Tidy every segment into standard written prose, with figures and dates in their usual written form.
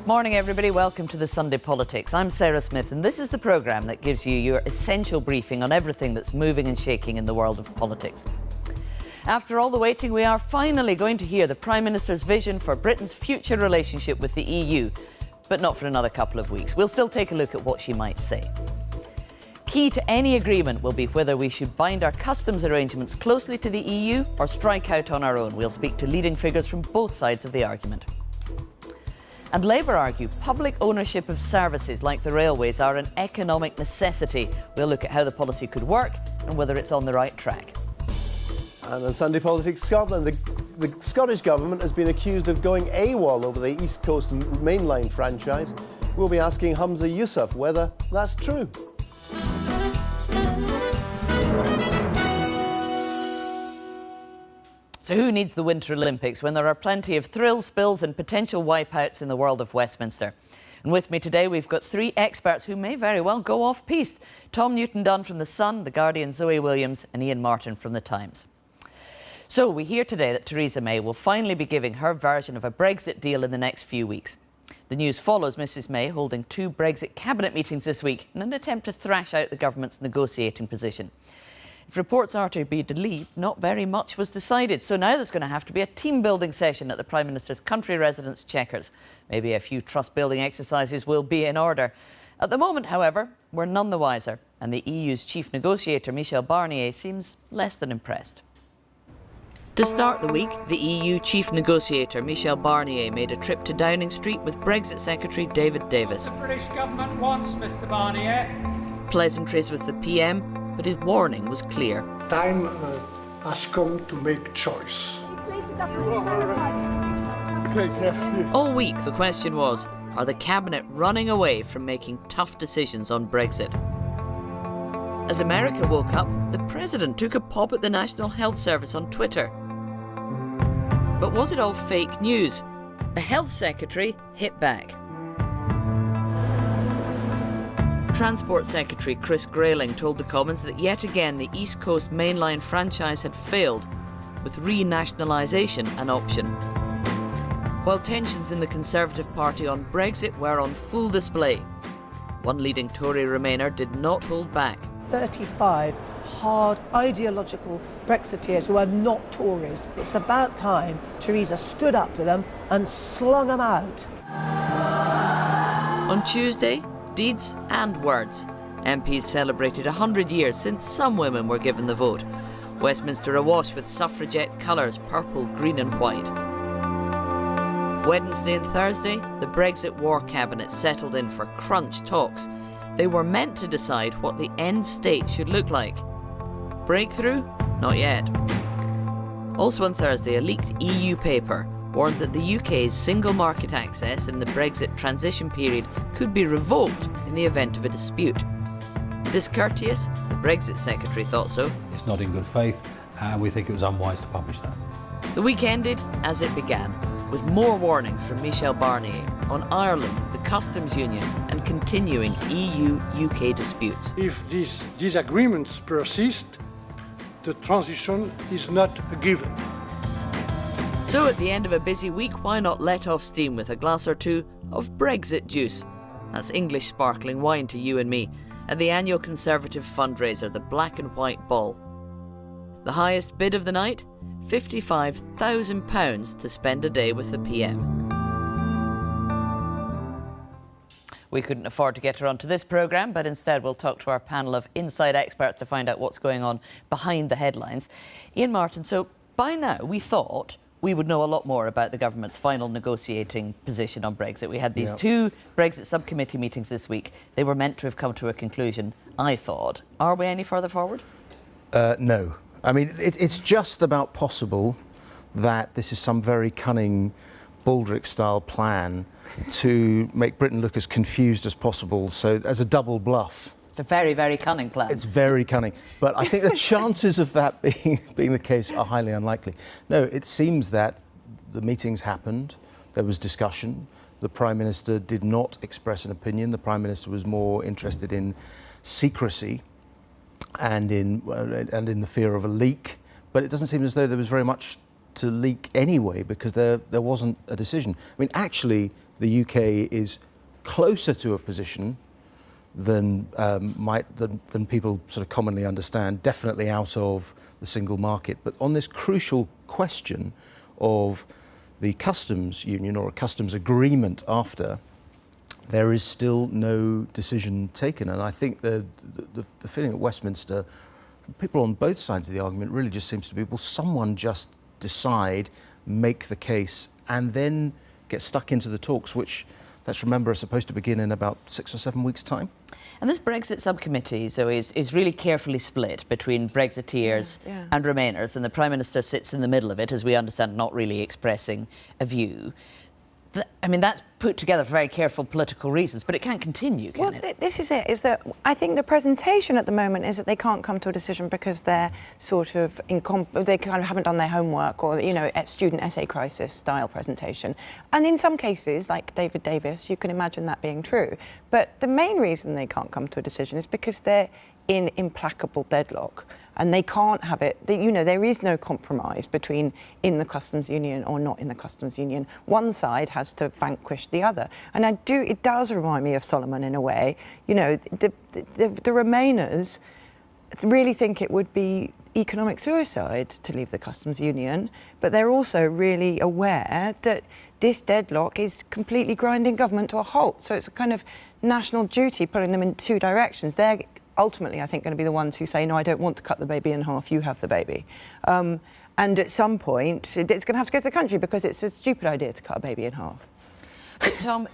Morning everybody, welcome to the Sunday Politics. I'm Sarah Smith and this is the programme that gives you your essential briefing on everything that's moving and shaking in the world of politics. After all the waiting, we are finally going to hear the Prime Minister's vision for Britain's future relationship with the EU, but not for another couple of weeks. We'll still take a look at what she might say. Key to any agreement will be whether we should bind our customs arrangements closely to the EU or strike out on our own. We'll speak to leading figures from both sides of the argument. And Labour argue public ownership of services like the railways are an economic necessity. We'll look at how the policy could work and whether it's on the right track. And on Sunday Politics Scotland, the Scottish Government has been accused of going AWOL over the East Coast mainline franchise. We'll be asking Humza Yousaf whether that's true. So who needs the Winter Olympics when there are plenty of thrills, spills and potential wipeouts in the world of Westminster? And with me today we've got three experts who may very well go off-piste. Tom Newton-Dunn from The Sun, The Guardian, Zoe Williams and Ian Martin from The Times. So we hear today that Theresa May will finally be giving her version of a Brexit deal in the next few weeks. The news follows Mrs May holding two Brexit cabinet meetings this week in an attempt to thrash out the government's negotiating position. If reports are to be believed, not very much was decided. So now there's going to have to be a team-building session at the Prime Minister's country residence Chequers. Maybe a few trust-building exercises will be in order. At the moment, however, we're none the wiser. And the EU's chief negotiator, Michel Barnier, seems less than impressed. To start the week, the EU chief negotiator, Michel Barnier, made a trip to Downing Street with Brexit Secretary David Davis. The British government wants, Mr Barnier. Pleasantries with the PM, but his warning was clear. Time has come to make choice. All week the question was, are the Cabinet running away from making tough decisions on Brexit? As America woke up, the President took a pop at the National Health Service on Twitter. But was it all fake news? The Health Secretary hit back. Transport Secretary Chris Grayling told the Commons that yet again the East Coast mainline franchise had failed, with renationalisation an option. While tensions in the Conservative Party on Brexit were on full display, one leading Tory Remainer did not hold back. 35 hard ideological Brexiteers who are not Tories. It's about time Theresa stood up to them and slung them out. On Tuesday, deeds and words. MPs celebrated 100 years since some women were given the vote. Westminster awash with suffragette colours, purple, green and white. Wednesday and Thursday, the Brexit War Cabinet settled in for crunch talks. They were meant to decide what the end state should look like. Breakthrough? Not yet. Also on Thursday, a leaked EU paper warned that the UK's single market access in the Brexit transition period could be revoked in the event of a dispute. Discourteous? The Brexit Secretary thought so. It's not in good faith, and we think it was unwise to publish that. The week ended as it began, with more warnings from Michel Barnier on Ireland, the customs union and continuing EU-UK disputes. If these disagreements persist, the transition is not a given. So at the end of a busy week, why not let off steam with a glass or two of Brexit juice? That's English sparkling wine to you and me, at the annual Conservative fundraiser, the Black and White Ball. The highest bid of the night? £55,000 to spend a day with the PM. We couldn't afford to get her onto this programme, but instead we'll talk to our panel of inside experts to find out what's going on behind the headlines. Ian Martin, so by now we thought we would know a lot more about the government's final negotiating position on Brexit. We had these two Brexit subcommittee meetings this week. They were meant to have come to a conclusion, I thought. Are we any further forward? No. I mean, it's just about possible that this is some very cunning Baldrick-style plan to make Britain look as confused as possible, so as a double bluff. It's a very, very cunning plan. It's very cunning, but I think the chances of that being the case are highly unlikely. No, it seems that the meetings happened, there was discussion, the Prime Minister did not express an opinion, the Prime Minister was more interested in secrecy and in the fear of a leak, but it doesn't seem as though there was very much to leak anyway, because there wasn't a decision. I mean, actually, the UK is closer to a position than people sort of commonly understand, definitely out of the single market. But on this crucial question of the customs union or a customs agreement after, there is still no decision taken. And I think the feeling at Westminster, people on both sides of the argument, really just seems to be, will someone just decide, make the case, and then get stuck into the talks, which, let's remember, are supposed to begin in about 6 or 7 weeks' time. And this Brexit subcommittee, Zoe, is really carefully split between Brexiteers and Remainers, and the Prime Minister sits in the middle of it, as we understand, not really expressing a view. I mean, that's put together for very careful political reasons, but it can't continue, can it? This is it, is that I think the presentation at the moment is that they can't come to a decision because they're sort of they kind of haven't done their homework, or, you know, a student essay crisis style presentation. And in some cases, like David Davis, you can imagine that being true. But the main reason they can't come to a decision is because they're in implacable deadlock. And they can't have it, you know, there is no compromise between in the customs union or not in the customs union. One side has to vanquish the other. And it does remind me of Solomon in a way. You know, the Remainers really think it would be economic suicide to leave the customs union, but they're also really aware that this deadlock is completely grinding government to a halt. So it's a kind of national duty pulling them in two directions. They're ultimately, I think, going to be the ones who say, no, I don't want to cut the baby in half, you have the baby. And at some point, it's going to have to go to the country because it's a stupid idea to cut a baby in half. But Tom,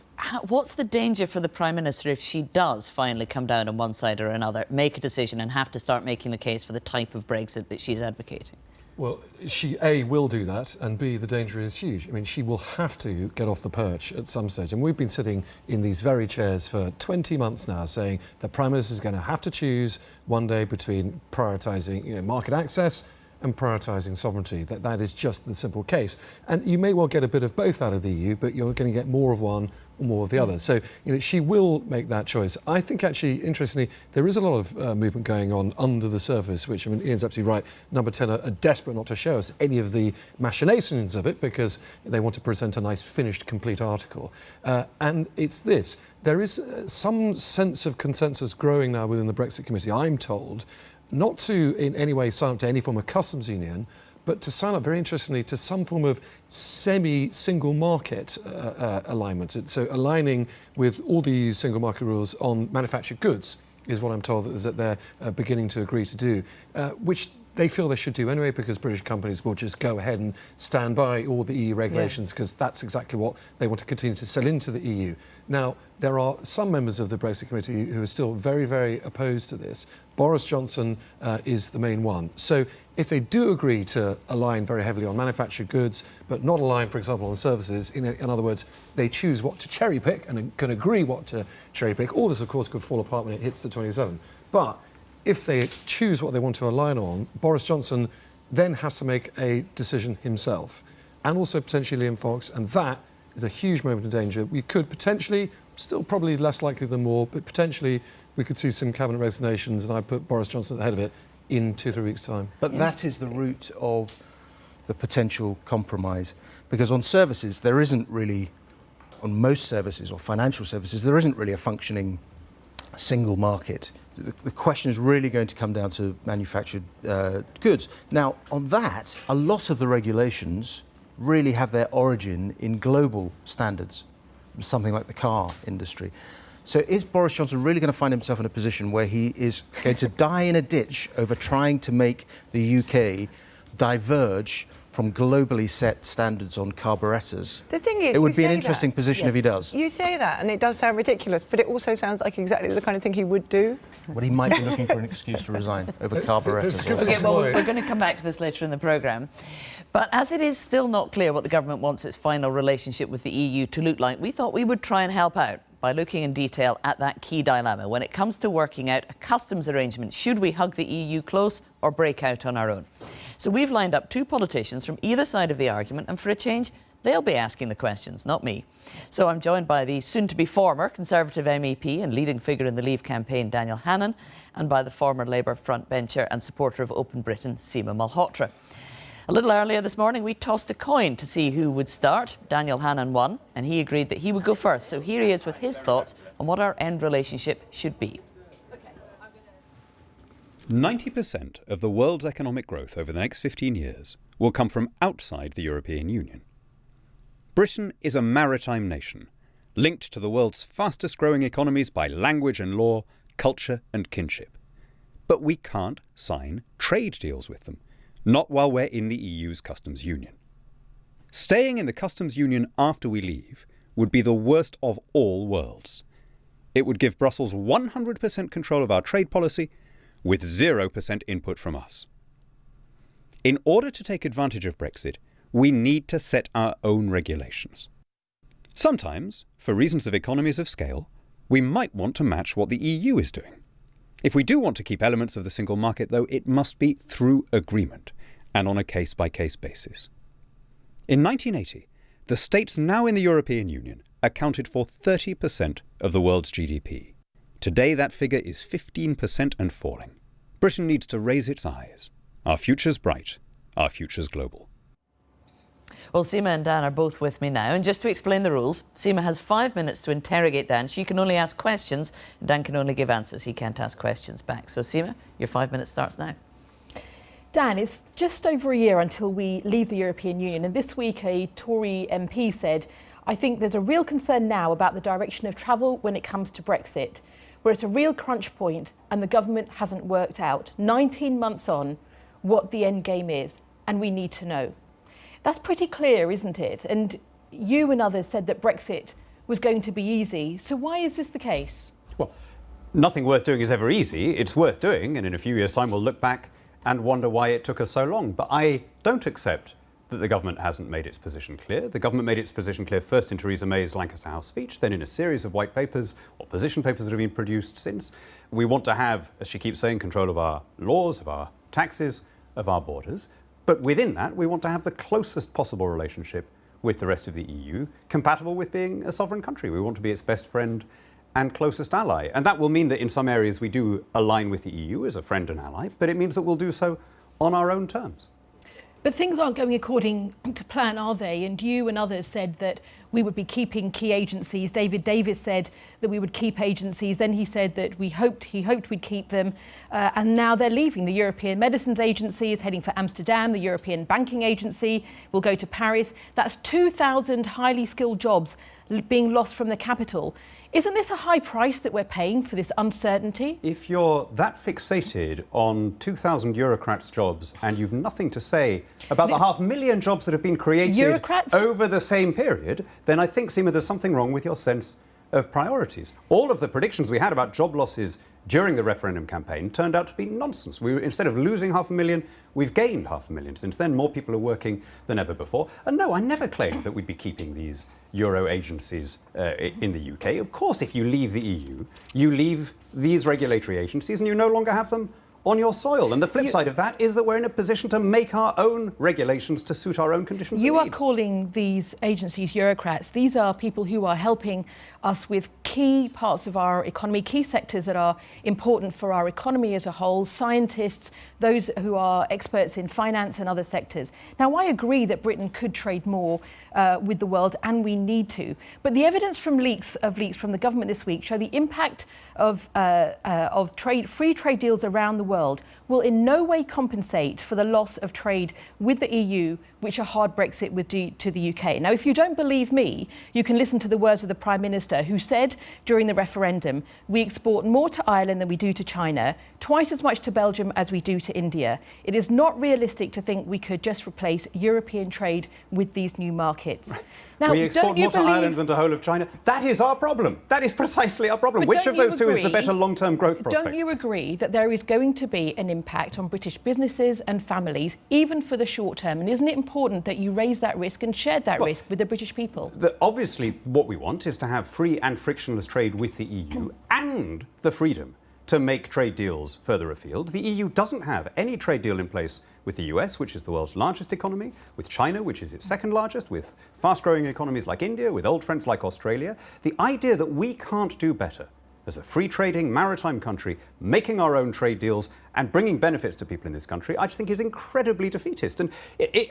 what's the danger for the Prime Minister if she does finally come down on one side or another, make a decision and have to start making the case for the type of Brexit that she's advocating? Well, she, A, will do that, and B, the danger is huge. I mean, she will have to get off the perch at some stage. And we've been sitting in these very chairs for 20 months now saying the Prime Minister is going to have to choose one day between prioritising, you know, market access and prioritising sovereignty. That is just the simple case. And you may well get a bit of both out of the EU, but you're going to get more of one or more of the other. So, you know, she will make that choice. I think, actually, interestingly, there is a lot of movement going on under the surface, which, I mean, Ian's absolutely right. Number 10 are desperate not to show us any of the machinations of it because they want to present a nice, finished, complete article. And it's this. There is some sense of consensus growing now within the Brexit Committee, I'm told, not to in any way sign up to any form of customs union, but to sign up, very interestingly, to some form of semi-single market alignment. So aligning with all the single market rules on manufactured goods is what I'm told that they're beginning to agree to do, which they feel they should do anyway, because British companies will just go ahead and stand by all the EU regulations, because that's exactly what they want to continue to sell into the EU. Now, there are some members of the Brexit Committee who are still very, very opposed to this. Boris Johnson is the main one. So if they do agree to align very heavily on manufactured goods, but not align, for example, on services, in other words, they choose what to cherry pick and can agree what to cherry pick, all this, of course, could fall apart when it hits the 27. But if they choose what they want to align on, Boris Johnson then has to make a decision himself, and also potentially Liam Fox, and that is a huge moment of danger. We could potentially, still probably less likely than more, but potentially we could see some cabinet resignations, and I put Boris Johnson at the head of it in 2 or 3 weeks' time. But that is the root of the potential compromise, because on services there isn't really, on most services or financial services, there isn't really a functioning single market. The question is really going to come down to manufactured goods. Now, on that, a lot of the regulations really have their origin in global standards, something like the car industry. So is Boris Johnson really going to find himself in a position where he is going to die in a ditch over trying to make the UK diverge from globally set standards on carburettors. The thing is, it would you be an say interesting that. position if he does. You say that, and it does sound ridiculous, but it also sounds like exactly the kind of thing he would do. Well, he might be looking for an excuse to resign over carburettors. good Okay, That's well, why- we're going to come back to this later in the programme. But as it is still not clear what the government wants its final relationship with the EU to look like, we thought we would try and help out by looking in detail at that key dilemma when it comes to working out a customs arrangement. Should we hug the EU close or break out on our own? So we've lined up two politicians from either side of the argument, and for a change, they'll be asking the questions, not me. So I'm joined by the soon-to-be former Conservative MEP and leading figure in the Leave campaign, Daniel Hannan, and by the former Labour frontbencher and supporter of Open Britain, Seema Malhotra. A little earlier this morning, we tossed a coin to see who would start. Daniel Hannan won, and he agreed that he would go first. So here he is with his thoughts on what our end relationship should be. 90% of the world's economic growth over the next 15 years will come from outside the European Union. Britain is a maritime nation, linked to the world's fastest growing economies by language and law, culture and kinship. But we can't sign trade deals with them, not while we're in the EU's customs union. Staying in the customs union after we leave would be the worst of all worlds. It would give Brussels 100% control of our trade policy, with 0% input from us. In order to take advantage of Brexit, we need to set our own regulations. Sometimes, for reasons of economies of scale, we might want to match what the EU is doing. If we do want to keep elements of the single market, though, it must be through agreement and on a case-by-case basis. In 1980, the states now in the European Union accounted for 30% of the world's GDP. Today that figure is 15% and falling. Britain needs to raise its eyes. Our future's bright. Our future's global. Well, Seema and Dan are both with me now. And just to explain the rules, Seema has 5 minutes to interrogate Dan. She can only ask questions, and Dan can only give answers. He can't ask questions back. So, Seema, your 5 minutes starts now. Dan, it's just over a year until we leave the European Union. And this week, a Tory MP said, I think there's a real concern now about the direction of travel when it comes to Brexit. We're at a real crunch point and the government hasn't worked out, 19 months on, what the end game is, and we need to know. That's pretty clear, isn't it? And you and others said that Brexit was going to be easy. So why is this the case? Well, nothing worth doing is ever easy. It's worth doing, and in a few years' time we'll look back and wonder why it took us so long. But I don't accept that the government hasn't made its position clear. The government made its position clear first in Theresa May's Lancaster House speech, then in a series of white papers or position papers that have been produced since. We want to have, as she keeps saying, control of our laws, of our taxes, of our borders. But within that, we want to have the closest possible relationship with the rest of the EU, compatible with being a sovereign country. We want to be its best friend and closest ally. And that will mean that in some areas we do align with the EU as a friend and ally, but it means that we'll do so on our own terms. But things aren't going according to plan, are they? And you and others said that we would be keeping key agencies. David Davis said that we would keep agencies. Then he said that he hoped we'd keep them. And now they're leaving. The European Medicines Agency is heading for Amsterdam. The European Banking Agency will go to Paris. That's 2,000 highly skilled jobs being lost from the capital. Isn't this a high price that we're paying for this uncertainty? If you're that fixated on 2,000 Eurocrats' jobs and you've nothing to say about the 500,000 jobs that have been created over the same period, then I think, Seema, there's something wrong with your sense of priorities. All of the predictions we had about job losses during the referendum campaign turned out to be nonsense. Instead of losing 500,000, we've gained 500,000. Since then, more people are working than ever before. And no, I never claimed that we'd be keeping these Euro agencies in the UK. Of course, if you leave the EU, you leave these regulatory agencies and you no longer have them on your soil. And the flip side of that is that we're in a position to make our own regulations to suit our own conditions and You are needs. calling these agencies Eurocrats. These are people who are helping us with key parts of our economy, key sectors that are important for our economy as a whole, scientists, those who are experts in finance and other sectors. Now, I agree that Britain could trade more with the world, and we need to. But the evidence from leaks from the government this week show the impact of free trade deals around the world will in no way compensate for the loss of trade with the EU which a hard Brexit would do to the UK. Now, if you don't believe me, you can listen to the words of the Prime Minister, who said during the referendum, we export more to Ireland than we do to China, twice as much to Belgium as we do to India. It is not realistic to think we could just replace European trade with these new markets. Now, we export more to Ireland than to the whole of China. That is our problem. That is precisely our problem. Which of those two is the better long-term growth prospect? Don't you agree that there is going to be an impact on British businesses and families, even for the short term? And isn't it important that you raise that risk and share that risk with the British people? Obviously, what we want is to have free and frictionless trade with the EU and the freedom to make trade deals further afield. The EU doesn't have any trade deal in place with the US, which is the world's largest economy, with China, which is its second largest, with fast-growing economies like India, with old friends like Australia. The idea that we can't do better as a free-trading maritime country, making our own trade deals and bringing benefits to people in this country, I just think is incredibly defeatist. And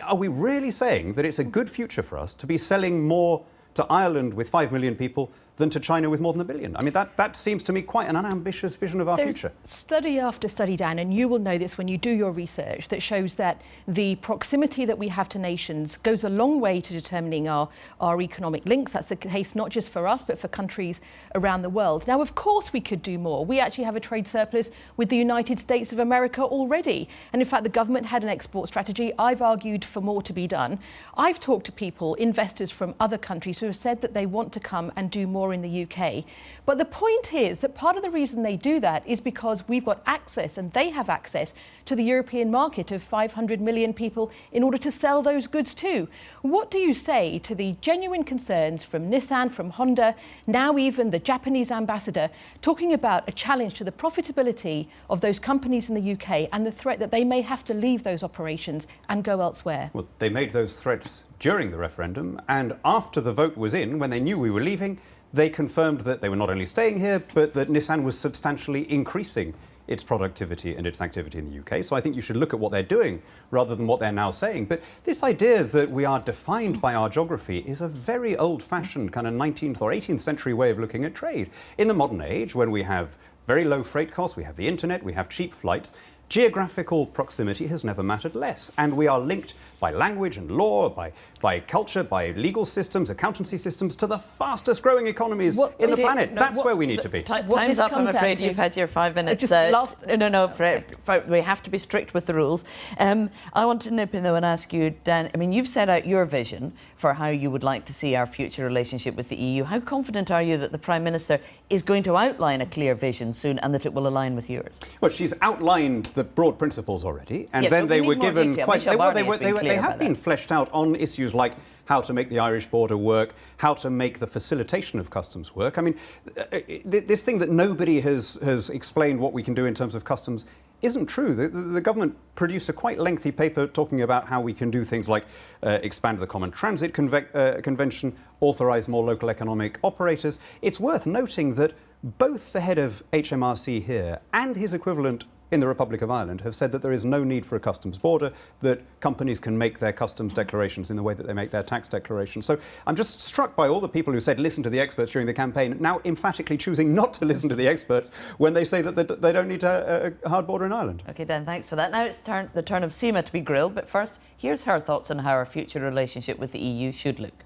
are we really saying that it's a good future for us to be selling more to Ireland with 5 million people than to China with more than 1 billion? I mean, that seems to me quite an unambitious vision of our future. Study after study, Dan, and you will know this when you do your research, that shows that the proximity that we have to nations goes a long way to determining our economic links. That's the case not just for us, but for countries around the world. Now, of course, we could do more. We actually have a trade surplus with the United States of America already. And in fact, the government had an export strategy. I've argued for more to be done. I've talked to people, investors from other countries, who have said that they want to come and do more in the UK. But the point is that part of the reason they do that is because we've got access, and they have access, to the European market of 500 million people in order to sell those goods too. What do you say to the genuine concerns from Nissan, from Honda, now even the Japanese ambassador, talking about a challenge to the profitability of those companies in the UK and the threat that they may have to leave those operations and go elsewhere? Well, they made those threats during the referendum, and after the vote was in, when they knew we were leaving, they confirmed that they were not only staying here, but that Nissan was substantially increasing its productivity and its activity in the UK. So I think you should look at what they're doing rather than what they're now saying. But this idea that we are defined by our geography is a very old-fashioned kind of 19th or 18th century way of looking at trade. In the modern age, when we have very low freight costs, we have the internet, we have cheap flights, geographical proximity has never mattered less, and we are linked by language and law, by culture, by legal systems, accountancy systems, to the fastest growing economies in the planet. That's where we need to be. Time's up, I'm afraid. You've had your 5 minutes. We have to be strict with the rules. I want to nip in though and ask you, Dan, I mean, you've set out your vision for how you would like to see our future relationship with the EU. How confident are you that the Prime Minister is going to outline a clear vision soon and that it will align with yours? Well, she's outlined the broad principles already, and then they were given quite... They have been fleshed out on issues like how to make the Irish border work, how to make the facilitation of customs work. I mean, this thing that nobody has explained what we can do in terms of customs isn't true. The government produced a quite lengthy paper talking about how we can do things like expand the Common Transit Convention, authorise more local economic operators. It's worth noting that both the head of HMRC here and his equivalent in the Republic of Ireland have said that there is no need for a customs border, that companies can make their customs declarations in the way that they make their tax declarations. So I'm just struck by all the people who said listen to the experts during the campaign, now emphatically choosing not to listen to the experts when they say that they don't need a hard border in Ireland. OK, Dan, thanks for that. Now it's the turn of Seema to be grilled, but first, here's her thoughts on how our future relationship with the EU should look.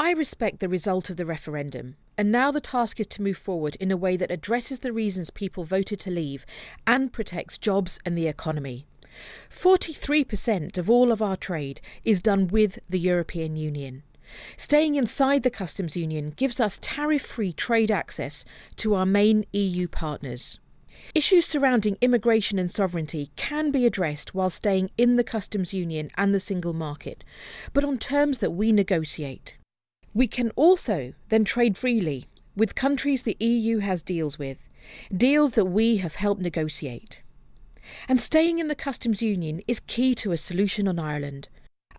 I respect the result of the referendum, and now the task is to move forward in a way that addresses the reasons people voted to leave and protects jobs and the economy. 43% of all of our trade is done with the European Union. Staying inside the customs union gives us tariff-free trade access to our main EU partners. Issues surrounding immigration and sovereignty can be addressed while staying in the customs union and the single market, but on terms that we negotiate. We can also then trade freely with countries the EU has deals with, deals that we have helped negotiate. And staying in the customs union is key to a solution on Ireland.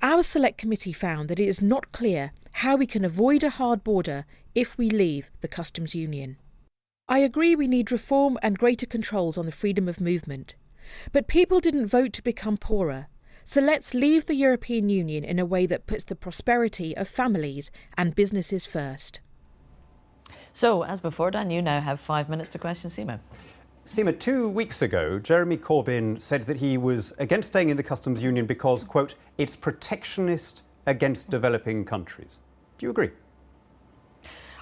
Our select committee found that it is not clear how we can avoid a hard border if we leave the customs union. I agree we need reform and greater controls on the freedom of movement. But people didn't vote to become poorer. So let's leave the European Union in a way that puts the prosperity of families and businesses first. So, as before, Dan, you now have 5 minutes to question Seema. Seema, 2 weeks ago, Jeremy Corbyn said that he was against staying in the customs union because, quote, it's protectionist against developing countries. Do you agree?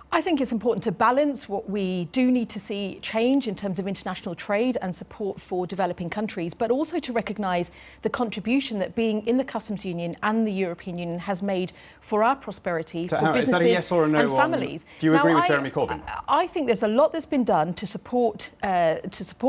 I think it's important to balance what we do need to see change in terms of international trade and support for developing countries, but also to recognise the contribution that being in the customs union and the European Union has made for our prosperity, for businesses is that a yes or a no and families. Do you agree with Jeremy Corbyn? I think there's a lot that's been done to support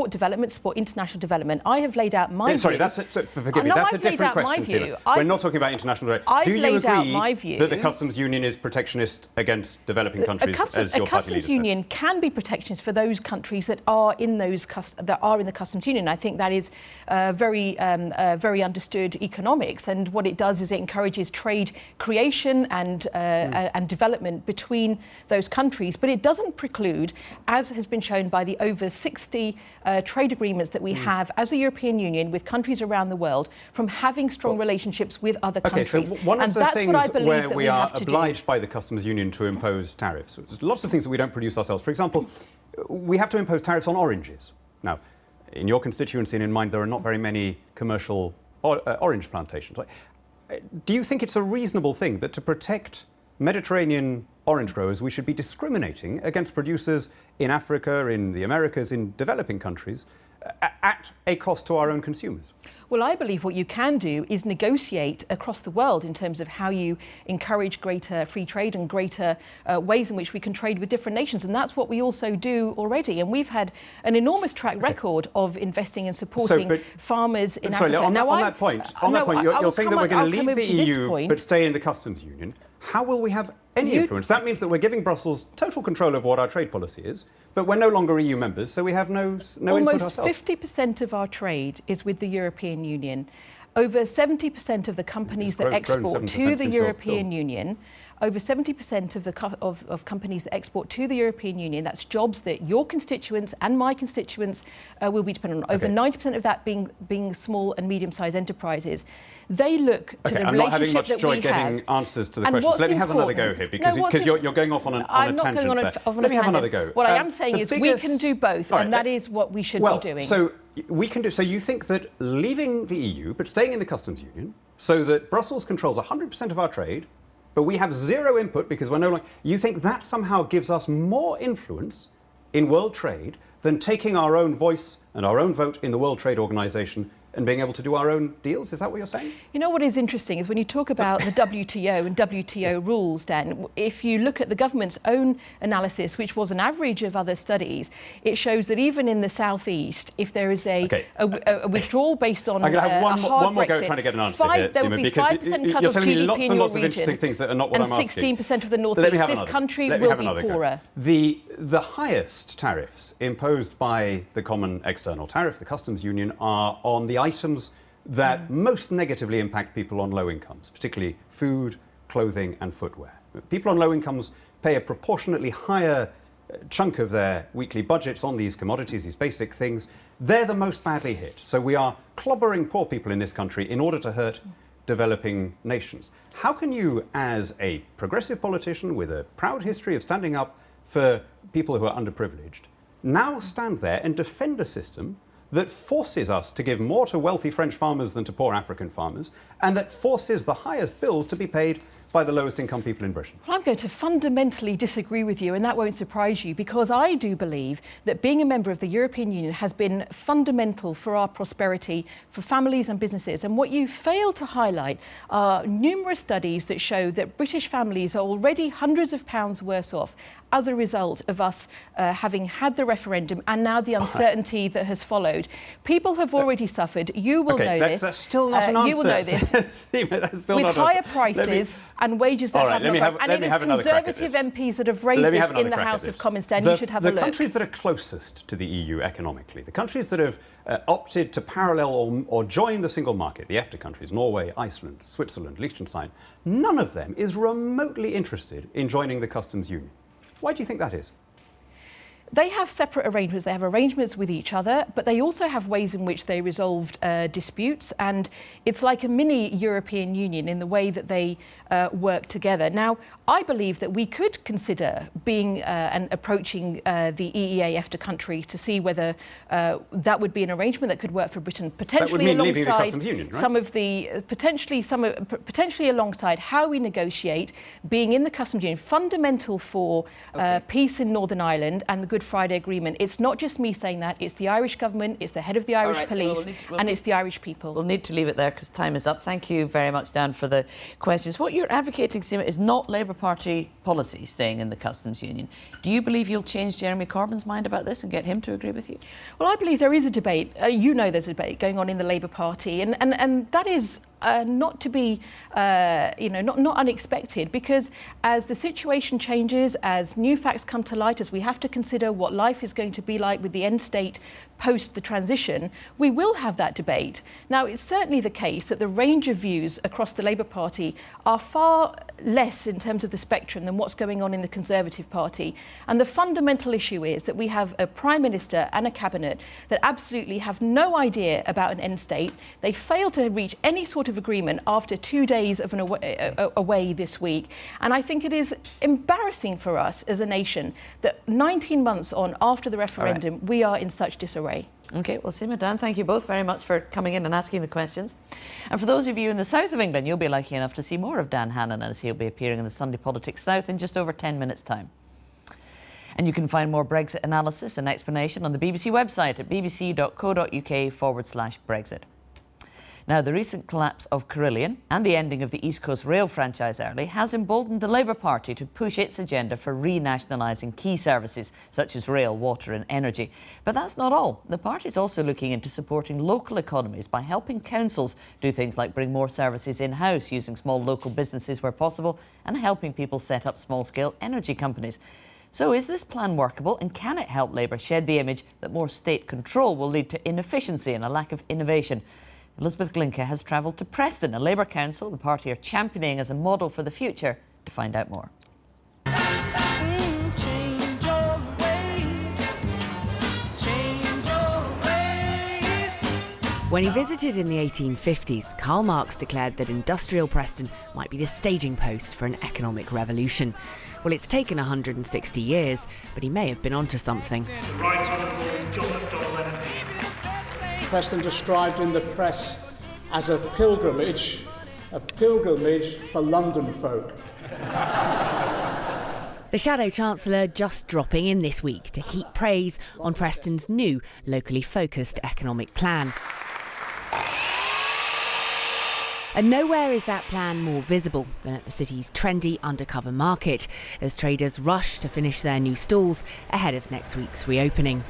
development, support international development. I have laid out my view. Sorry, forgive me, that's a different question, Seema. We're not talking about international trade. I've do you laid agree out my view that the customs union is protectionist against developing countries? A customs union can be protectionist for those countries that are in the customs union. I think that is very understood economics, and what it does is it encourages trade creation and development between those countries. But it doesn't preclude, as has been shown by the over 60 trade agreements that we have as a European Union with countries around the world, from having strong relationships with other countries. So one of the things where we are obliged do. by the customs union to impose tariffs, there's lots of things that we don't produce ourselves. For example, we have to impose tariffs on oranges. Now, in your constituency and in mine, there are not very many commercial orange plantations. Do you think it's a reasonable thing that to protect Mediterranean orange growers, we should be discriminating against producers in Africa, in the Americas, in developing countries, at a cost to our own consumers? Well, I believe what you can do is negotiate across the world in terms of how you encourage greater free trade and greater ways in which we can trade with different nations. And that's what we also do already. And we've had an enormous track record of investing and supporting farmers in Africa. On that point, you're saying that we're going to leave the EU but stay in the customs union. How will we have any influence? That means that we're giving Brussels total control of what our trade policy is, but we're no longer EU members, so we have no input ourselves. Almost 50% of our trade is with the European Union. Over 70% of the companies that export to the European Union, over 70% of companies that export to the European Union, that's jobs that your constituents and my constituents will be dependent on. Over 90% of that being small and medium-sized enterprises. They look to the relationship that we have. I'm not having much joy getting answers to the questions. Let me have another go here, because you're going off on a tangent. I'm not going on a tangent. Let me have another go. What I am saying is we can do both, and that is what we should be doing. So we can do. So you think that leaving the EU but staying in the customs union, so that Brussels controls 100% of our trade, but we have zero input because we're no longer... You think that somehow gives us more influence in world trade than taking our own voice and our own vote in the World Trade Organization and being able to do our own deals? Is that what you're saying? You know what is interesting is when you talk about the WTO and WTO rules, Dan, if you look at the government's own analysis, which was an average of other studies, it shows that even in the southeast, if there is a withdrawal based on I'm going to have one more Brexit, go trying to get an answer here, there would be 5% cut you're of telling me GDP lots in and your lots of interesting things that are not what and I'm asking. 16% of the northeast. This country will be poorer. The highest tariffs imposed by the common external tariff, the customs union, are on the items that most negatively impact people on low incomes, particularly food, clothing and footwear. People on low incomes pay a proportionately higher chunk of their weekly budgets on these commodities, these basic things. They're the most badly hit. So we are clobbering poor people in this country in order to hurt developing nations. How can you, as a progressive politician with a proud history of standing up for people who are underprivileged, now stand there and defend a system that forces us to give more to wealthy French farmers than to poor African farmers, and that forces the highest bills to be paid by the lowest income people in Britain? Well, I'm going to fundamentally disagree with you, and that won't surprise you, because I do believe that being a member of the European Union has been fundamental for our prosperity, for families and businesses. And what you fail to highlight are numerous studies that show that British families are already hundreds of pounds worse off as a result of us having had the referendum and now the uncertainty that has followed. People have already suffered. You will know this. That's still not an answer. You will know this. With higher prices and wages that have not grown. And it is Conservative MPs that have raised this in the House of Commons, Dan. You should have a look. The countries that are closest to the EU economically, the countries that have opted to parallel or join the single market, the EFTA countries, Norway, Iceland, Switzerland, Liechtenstein, none of them is remotely interested in joining the customs union. Why do you think that is? They have separate arrangements. They have arrangements with each other, but they also have ways in which they resolved disputes. And it's like a mini European Union in the way that they work together. Now, I believe that we could consider being and approaching the EEA EFTA countries to see whether that would be an arrangement that could work for Britain, potentially alongside some of the potentially alongside how we negotiate being in the customs union, fundamental for peace in Northern Ireland and the Good Friday Agreement. It's not just me saying that, it's the Irish government, it's the head of the Irish police, and it's the Irish people. We'll need to leave it there because time is up. Thank you very much, Dan, for the questions. What you're advocating, Seema, is not Labour Party policy staying in the customs union. Do you believe you'll change Jeremy Corbyn's mind about this and get him to agree with you? Well, I believe there is a debate. You know there's a debate going on in the Labour Party, and that is not to be, not unexpected, because as the situation changes, as new facts come to light, as we have to consider what life is going to be like with the end state post the transition, we will have that debate. Now, it's certainly the case that the range of views across the Labour Party are far less in terms of the spectrum than what's going on in the Conservative Party. And the fundamental issue is that we have a Prime Minister and a Cabinet that absolutely have no idea about an end state. They failed to reach any sort of agreement after 2 days of an away this week. And I think it is embarrassing for us as a nation that 19 months on after the referendum, we are in such disarray. OK, well, Seema, Dan, thank you both very much for coming in and asking the questions. And for those of you in the south of England, you'll be lucky enough to see more of Dan Hannan as he'll be appearing in the Sunday Politics South in just over 10 minutes' time. And you can find more Brexit analysis and explanation on the BBC website at bbc.co.uk/Brexit. Now, the recent collapse of Carillion and the ending of the East Coast Rail franchise early has emboldened the Labour Party to push its agenda for renationalising key services such as rail, water and energy. But that's not all. The party is also looking into supporting local economies by helping councils do things like bring more services in-house, using small local businesses where possible, and helping people set up small-scale energy companies. So is this plan workable, and can it help Labour shed the image that more state control will lead to inefficiency and a lack of innovation? Elizabeth Glinka has travelled to Preston, a Labour council the party are championing as a model for the future, to find out more. When he visited in the 1850s, Karl Marx declared that industrial Preston might be the staging post for an economic revolution. Well, it's taken 160 years, but he may have been onto something. Right Honourable John McDonnell MP. Preston described in the press as a pilgrimage for London folk. The Shadow Chancellor just dropping in this week to heap praise on Preston's new locally focused economic plan. And nowhere is that plan more visible than at the city's trendy undercover market, as traders rush to finish their new stalls ahead of next week's reopening.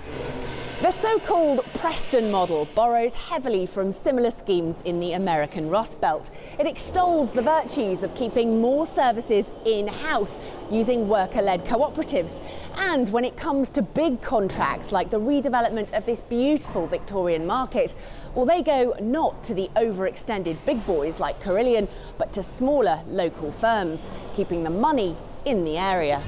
The so-called Preston model borrows heavily from similar schemes in the American Rust Belt. It extols the virtues of keeping more services in-house using worker-led cooperatives. And when it comes to big contracts like the redevelopment of this beautiful Victorian market, well, they go not to the overextended big boys like Carillion, but to smaller local firms, keeping the money in the area.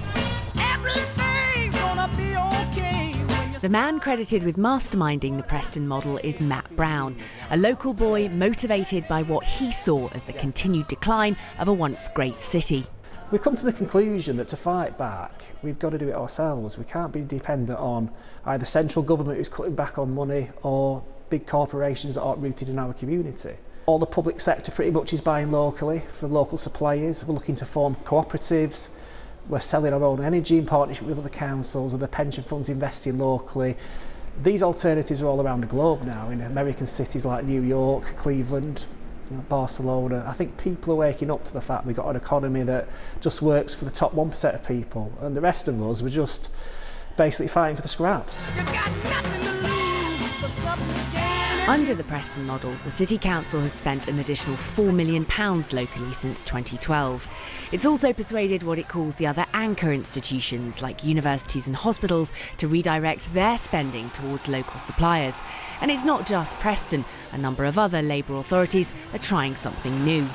Everything's gonna be okay. The man credited with masterminding the Preston model is Matt Brown, a local boy motivated by what he saw as the continued decline of a once great city. We've come to the conclusion that to fight back, we've got to do it ourselves. We can't be dependent on either central government who's cutting back on money or big corporations that aren't rooted in our community. All the public sector pretty much is buying locally from local suppliers. We're looking to form cooperatives. We're selling our own energy in partnership with other councils, and the pension funds investing locally. These alternatives are all around the globe now, in American cities like New York, Cleveland, Barcelona. I think people are waking up to the fact we've got an economy that just works for the top 1% of people, and the rest of us, we're just basically fighting for the scraps. Under the Preston model, the City Council has spent an additional £4 million locally since 2012. It's also persuaded what it calls the other anchor institutions, like universities and hospitals, to redirect their spending towards local suppliers. And it's not just Preston. A number of other Labour authorities are trying something new.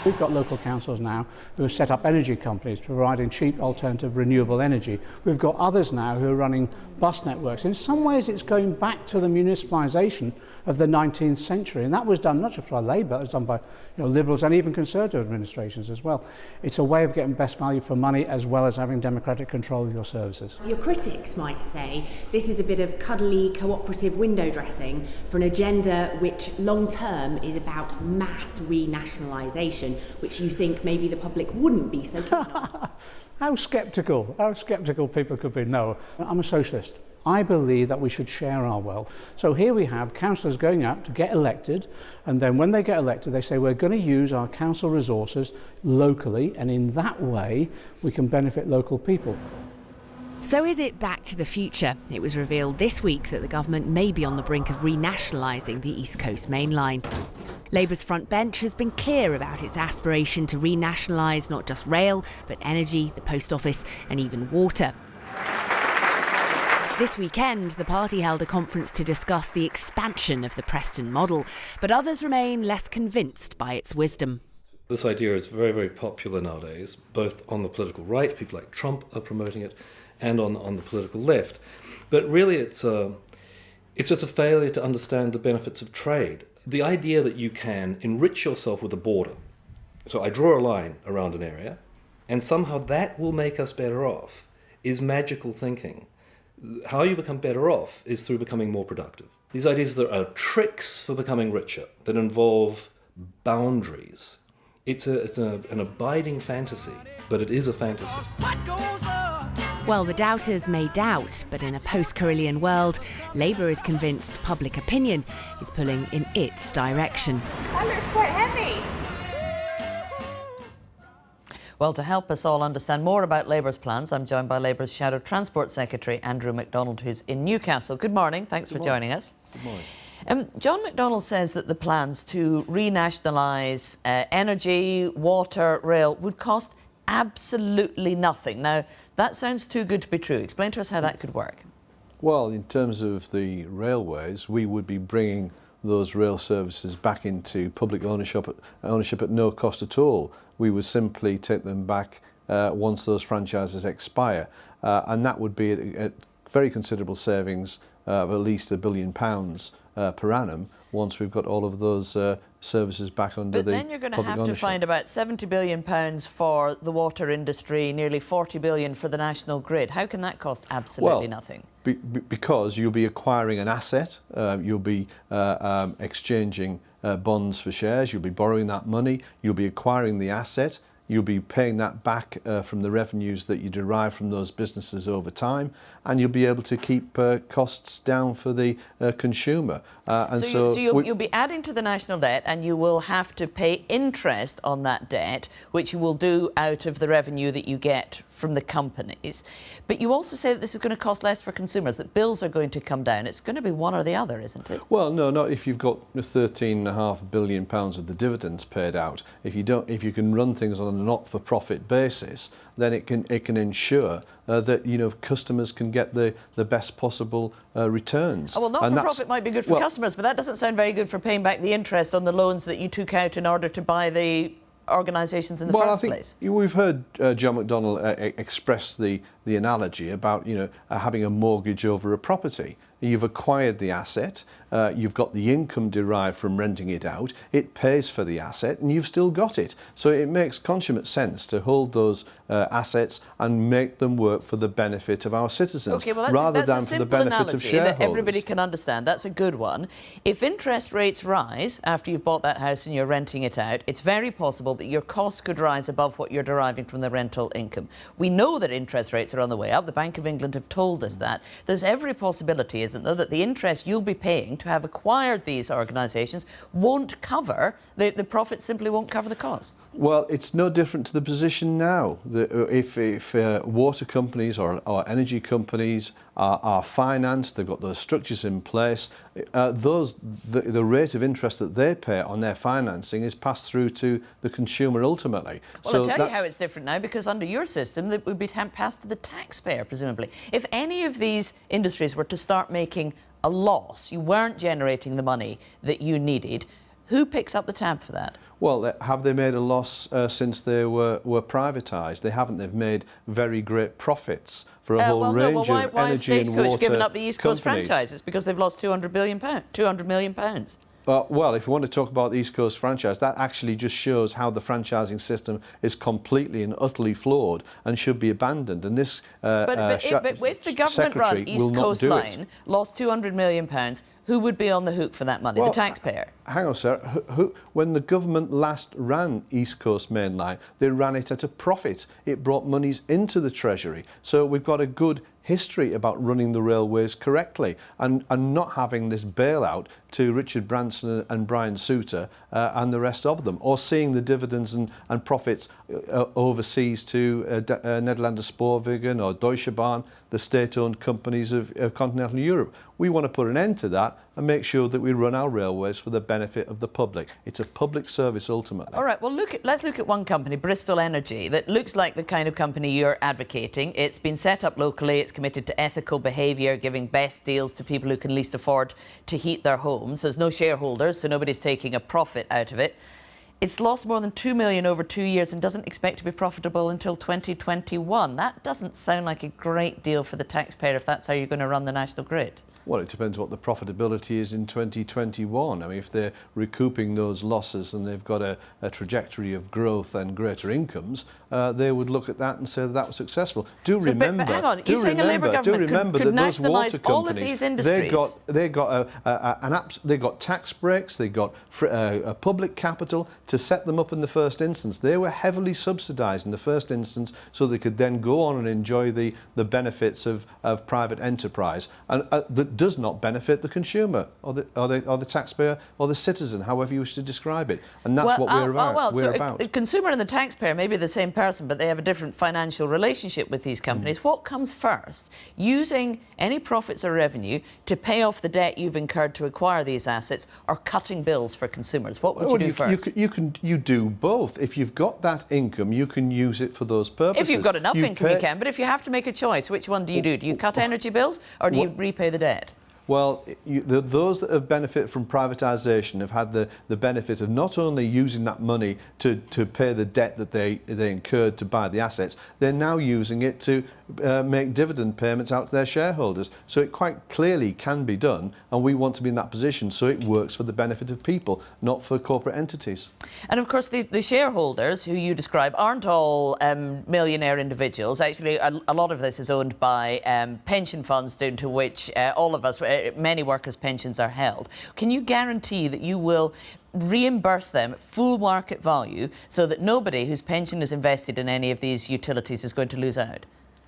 We've got local councils now who have set up energy companies providing cheap alternative renewable energy. We've got others now who are running bus networks. In some ways it's going back to the municipalisation of the 19th century, and that was done not just by Labour, it was done by Liberals and even Conservative administrations as well. It's a way of getting best value for money as well as having democratic control of your services. Your critics might say this is a bit of cuddly cooperative window dressing for an agenda which long term is about mass renationalisation, which you think maybe the public wouldn't be so keen on. How sceptical people could be. No, I'm a socialist. I believe that we should share our wealth. So here we have councillors going out to get elected, and then when they get elected they say we're going to use our council resources locally, and in that way we can benefit local people. So is it back to the future? It was revealed this week that the government may be on the brink of renationalising the East Coast Main Line. Labour's front bench has been clear about its aspiration to renationalise not just rail, but energy, the post office and even water. This weekend, the party held a conference to discuss the expansion of the Preston model, but others remain less convinced by its wisdom. This idea is very, very popular nowadays, both on the political right, people like Trump are promoting it, and on the political left. But really it's just a failure to understand the benefits of trade. The idea that you can enrich yourself with a border. So I draw a line around an area, and somehow that will make us better off, is magical thinking. How you become better off is through becoming more productive. These ideas that are tricks for becoming richer, that involve boundaries. It's an abiding fantasy, but it is a fantasy. Well, the doubters may doubt, but in a post-Carillion world, Labour is convinced public opinion is pulling in its direction. That looks quite heavy. Well, to help us all understand more about Labour's plans, I'm joined by Labour's Shadow Transport Secretary, Andrew McDonald, who's in Newcastle. Good morning. Thanks for joining us. Good morning. John McDonnell says that the plans to renationalise energy, water, rail would cost absolutely nothing. Now, that sounds too good to be true. Explain to us how that could work. Well, in terms of the railways, we would be bringing those rail services back into public ownership at no cost at all. We would simply take them back once those franchises expire, and that would be a very considerable savings of at least £1 billion per annum once we've got all of those services back under the public ownership. But then you're going to have to find about £70 billion for the water industry, nearly £40 billion for the national grid. How can that cost absolutely nothing? Because you'll be acquiring an asset, you'll be exchanging bonds for shares, you'll be borrowing that money, you'll be acquiring the asset, you'll be paying that back from the revenues that you derive from those businesses over time, and you'll be able to keep costs down for the consumer. So you'll be adding to the national debt, and you will have to pay interest on that debt, which you will do out of the revenue that you get from the companies. But you also say that this is going to cost less for consumers, that bills are going to come down. It's going to be one or the other, isn't it? Well, no, not if you've got £13.5 billion of the dividends paid out. If you can run things on a not-for-profit basis, then it can ensure that customers can get the best possible returns. Oh, well, not-for-profit might be good for customers, but that doesn't sound very good for paying back the interest on the loans that you took out in order to buy the organisations in the first place. We've heard John McDonnell express the analogy about having a mortgage over a property. You've acquired the asset, you've got the income derived from renting it out, it pays for the asset, and you've still got it. So it makes consummate sense to hold those assets and make them work for the benefit of our citizens, rather than for the benefit of shareholders. That everybody can understand. That's a good one. If interest rates rise after you've bought that house and you're renting it out, it's very possible that your costs could rise above what you're deriving from the rental income. We know that interest rates are on the way up. The Bank of England have told us that. There's every possibility, isn't there, that the interest you'll be paying to have acquired these organisations won't cover, the profits simply won't cover the costs. Well, it's no different to the position now. If water companies or energy companies are financed, they've got those structures in place, the rate of interest that they pay on their financing is passed through to the consumer ultimately. Well, so I'll tell you how it's different now, because under your system that would be passed to the taxpayer, presumably. If any of these industries were to start making a loss, you weren't generating the money that you needed, Who picks up the tab for that? Well, have they made a loss since they were privatised? They haven't. They've made very great profits for a whole range of why energy and water Stagecoach given up the East Coast companies. franchise? It's because they've lost £200 million. Well, if you want to talk about the East Coast franchise, that actually just shows how the franchising system is completely and utterly flawed and should be abandoned. And this But if the government-run East Coast Line lost £200 million, who would be on the hook for that money? Well, the taxpayer? Hang on, sir. When the government last ran East Coast Main Line, they ran it at a profit. It brought monies into the Treasury. So we've got a good history about running the railways correctly and not having this bailout to Richard Branson and Brian Souter and the rest of them, or seeing the dividends and profits overseas to Nederlander Spoorwegen or Deutsche Bahn, the state-owned companies of continental Europe. We want to put an end to that and make sure that we run our railways for the benefit of the public. It's a public service ultimately. All right, well, let's look at one company, Bristol Energy, that looks like the kind of company you're advocating. It's been set up locally, it's committed to ethical behaviour, giving best deals to people who can least afford to heat their homes. There's no shareholders, so nobody's taking a profit out of it. It's lost more than $2 million over 2 years and doesn't expect to be profitable until 2021. That doesn't sound like a great deal for the taxpayer if that's how you're going to run the national grid. Well, it depends what the profitability is in 2021. I mean, if they're recouping those losses and they've got a trajectory of growth and greater incomes, they would look at that and say that was successful. But hang on, you're saying a Labour government could nationalise all of these industries? They got tax breaks, they got a public capital to set them up in the first instance. They were heavily subsidised in the first instance so they could then go on and enjoy the benefits of private enterprise. And that does not benefit the consumer or the taxpayer or the citizen, however you wish to describe it. And that's what we're about. The consumer and the taxpayer may be the same person, but they have a different financial relationship with these companies. What comes first? Using any profits or revenue to pay off the debt you've incurred to acquire these assets, or cutting bills for consumers? What would you do first? You do both. If you've got that income, you can use it for those purposes. If you've got enough income, you can. But if you have to make a choice, which one do you do? Do you cut energy bills or do you repay the debt? Well, those that have benefited from privatisation have had the benefit of not only using that money to pay the debt that they incurred to buy the assets, they're now using it to make dividend payments out to their shareholders. So it quite clearly can be done, and we want to be in that position so it works for the benefit of people, not for corporate entities. And of course, the shareholders who you describe aren't all millionaire individuals. Actually, a lot of this is owned by pension funds, into which all of us, many workers' pensions are held. Can you guarantee that you will reimburse them full market value so that nobody whose pension is invested in any of these utilities is going to lose out?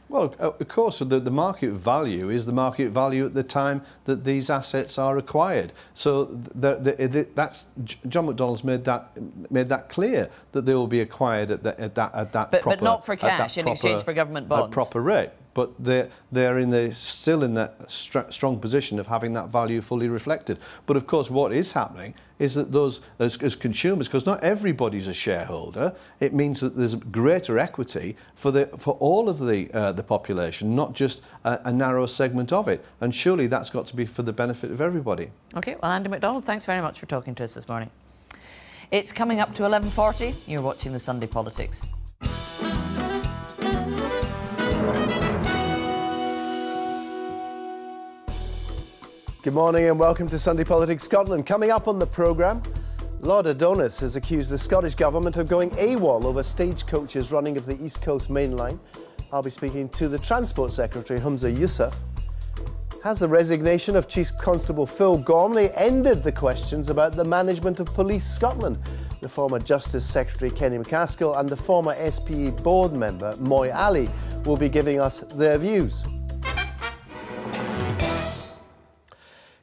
Well, of course, the market value is the market value at the time that these assets are acquired. So that's John McDonnell's made that clear, that they will be acquired at that proper. But not for cash in exchange for government bonds. At proper rate. But they're still in that strong position of having that value fully reflected. But of course, what is happening is that those, as consumers, because not everybody's a shareholder, it means that there's greater equity for all of the population, not just a narrow segment of it. And surely that's got to be for the benefit of everybody. OK, well, Andy MacDonald, thanks very much for talking to us this morning. It's coming up to 11:40. You're watching the Sunday Politics. Good morning and welcome to Sunday Politics Scotland. Coming up on the programme, Lord Adonis has accused the Scottish Government of going AWOL over Stagecoach's running of the East Coast Main Line. I'll be speaking to the Transport Secretary, Humza Yousaf. Has the resignation of Chief Constable Phil Gormley ended the questions about the management of Police Scotland? The former Justice Secretary, Kenny McCaskill, and the former SPE board member, Moy Ali, will be giving us their views.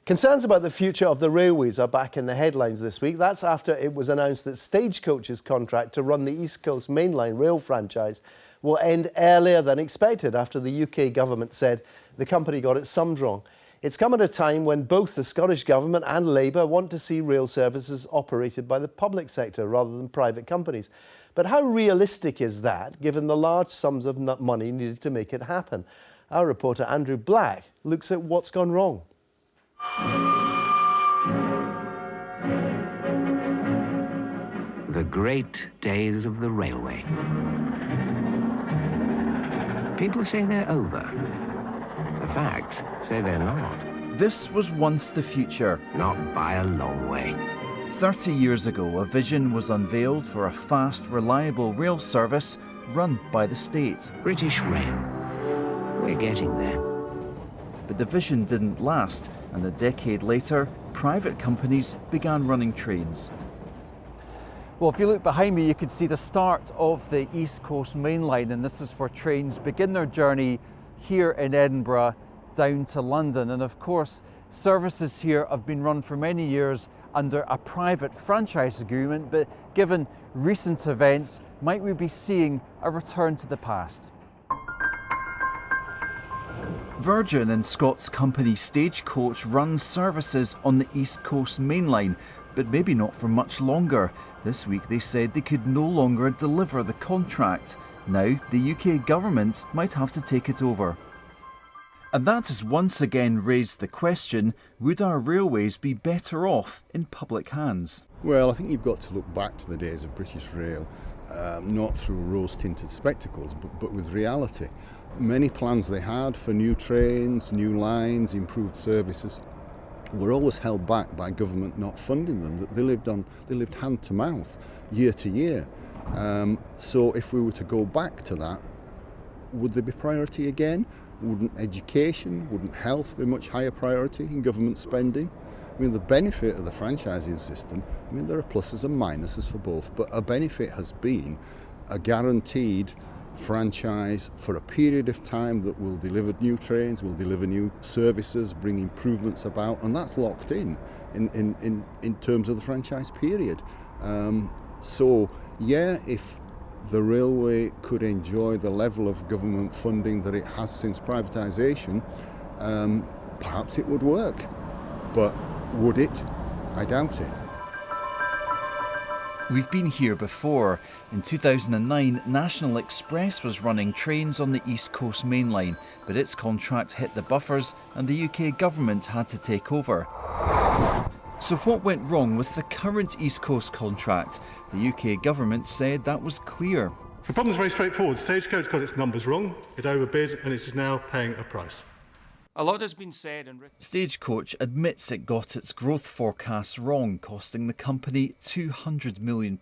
Concerns about the future of the railways are back in the headlines this week. That's after it was announced that Stagecoach's contract to run the East Coast Main Line rail franchise will end earlier than expected after the UK government said the company got its sums wrong. It's come at a time when both the Scottish Government and Labour want to see rail services operated by the public sector rather than private companies. But how realistic is that, given the large sums of money needed to make it happen? Our reporter Andrew Black looks at what's gone wrong. great days of the railway. People say they're over. The facts say they're not. This was once the future. Not by a long way. 30 years ago, a vision was unveiled for a fast, reliable rail service run by the state. British Rail. We're getting there. But the vision didn't last, and a decade later, private companies began running trains. Well, if you look behind me, you can see the start of the East Coast Main Line, and this is where trains begin their journey here in Edinburgh down to London. And of course, services here have been run for many years under a private franchise agreement, but given recent events, might we be seeing a return to the past? Virgin and Scots company Stagecoach runs services on the East Coast Main Line, but maybe not for much longer. This week they said they could no longer deliver the contract. Now the UK government might have to take it over. And that has once again raised the question, would our railways be better off in public hands? Well, I think you've got to look back to the days of British Rail, not through rose-tinted spectacles, but with reality. Many plans they had for new trains, new lines, improved services were always held back by government not funding them. They lived hand to mouth, year to year. So if we were to go back to that, would there be priority again? Wouldn't education, wouldn't health be much higher priority in government spending? I mean, the benefit of the franchising system, I mean, there are pluses and minuses for both, but a benefit has been a guaranteed franchise for a period of time that will deliver new trains, will deliver new services, bring improvements about, and that's locked in terms of the franchise period. So, yeah, if the railway could enjoy the level of government funding that it has since privatisation, perhaps it would work. But would it? I doubt it. We've been here before. In 2009, National Express was running trains on the East Coast Main Line, but its contract hit the buffers and the UK government had to take over. So what went wrong with the current East Coast contract? The UK government said that was clear. The problem is very straightforward. Stagecoach got its numbers wrong, it overbid, and it is now paying a price. A lot has been said and written. Stagecoach admits it got its growth forecasts wrong, costing the company £200 million.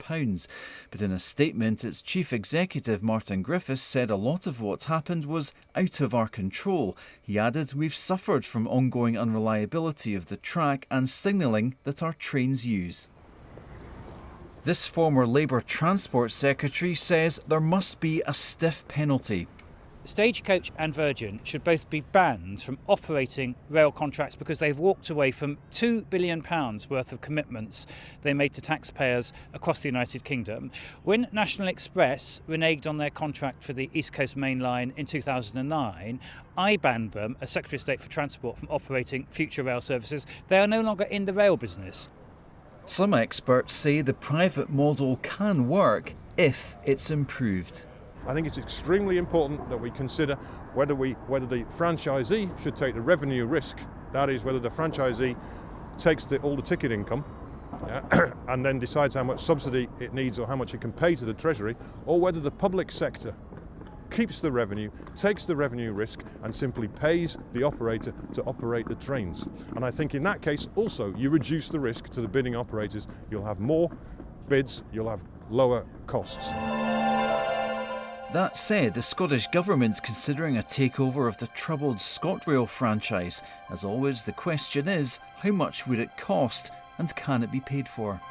But in a statement, its chief executive, Martin Griffiths, said a lot of what happened was out of our control. He added, "We've suffered from ongoing unreliability of the track and signalling that our trains use." This former Labour Transport Secretary says there must be a stiff penalty. Stagecoach and Virgin should both be banned from operating rail contracts because they've walked away from £2 billion worth of commitments they made to taxpayers across the United Kingdom. When National Express reneged on their contract for the East Coast Main Line in 2009, I banned them, as Secretary of State for Transport, from operating future rail services. They are no longer in the rail business. Some experts say the private model can work if it's improved. I think it's extremely important that we consider whether the franchisee should take the revenue risk, that is, whether the franchisee takes all the ticket income and then decides how much subsidy it needs or how much it can pay to the Treasury, or whether the public sector keeps the revenue, takes the revenue risk and simply pays the operator to operate the trains. And I think in that case also you reduce the risk to the bidding operators. You'll have more bids, you'll have lower costs. That said, the Scottish Government's considering a takeover of the troubled ScotRail franchise. As always, the question is, how much would it cost and can it be paid for?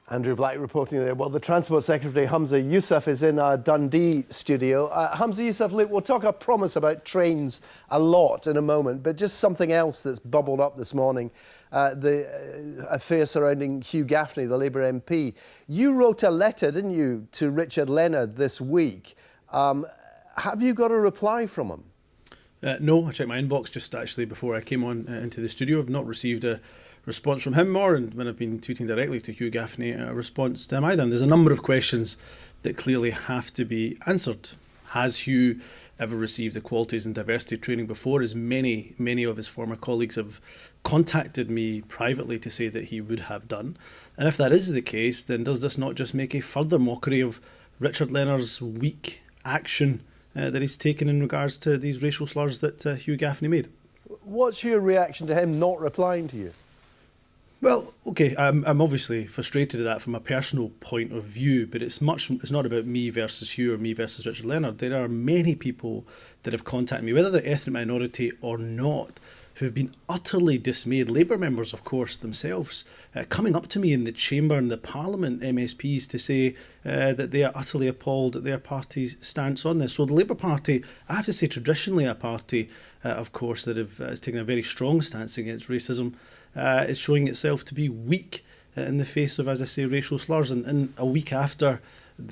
Andrew Black reporting there. Well, the Transport Secretary, Humza Yousaf, is in our Dundee studio. Humza Yousaf, look, we'll talk, I promise, about trains a lot in a moment, but just something else that's bubbled up this morning, the affair surrounding Hugh Gaffney, the Labour MP. You wrote a letter, didn't you, to Richard Leonard this week. Have you got a reply from him? No, I checked my inbox just actually before I came on into the studio. I've not received a response from him, or when I've been tweeting directly to Hugh Gaffney, a response to him either. And there's a number of questions that clearly have to be answered. Has Hugh ever received equalities and diversity training before? As many of his former colleagues have contacted me privately to say that he would have done. And if that is the case, then does this not just make a further mockery of Richard Leonard's weak action that he's taken in regards to these racial slurs that Hugh Gaffney made? What's your reaction to him not replying to you? Well, okay, I'm obviously frustrated at that from a personal point of view, but it's not about me versus Hugh or me versus Richard Leonard. There are many people that have contacted me, whether they're ethnic minority or not, who've been utterly dismayed. Labour members, of course, themselves, coming up to me in the Chamber and the Parliament, MSPs, to say that they are utterly appalled at their party's stance on this. So the Labour Party, I have to say, traditionally a party, of course, that has taken a very strong stance against racism, is showing itself to be weak in the face of, as I say, racial slurs. And a week after,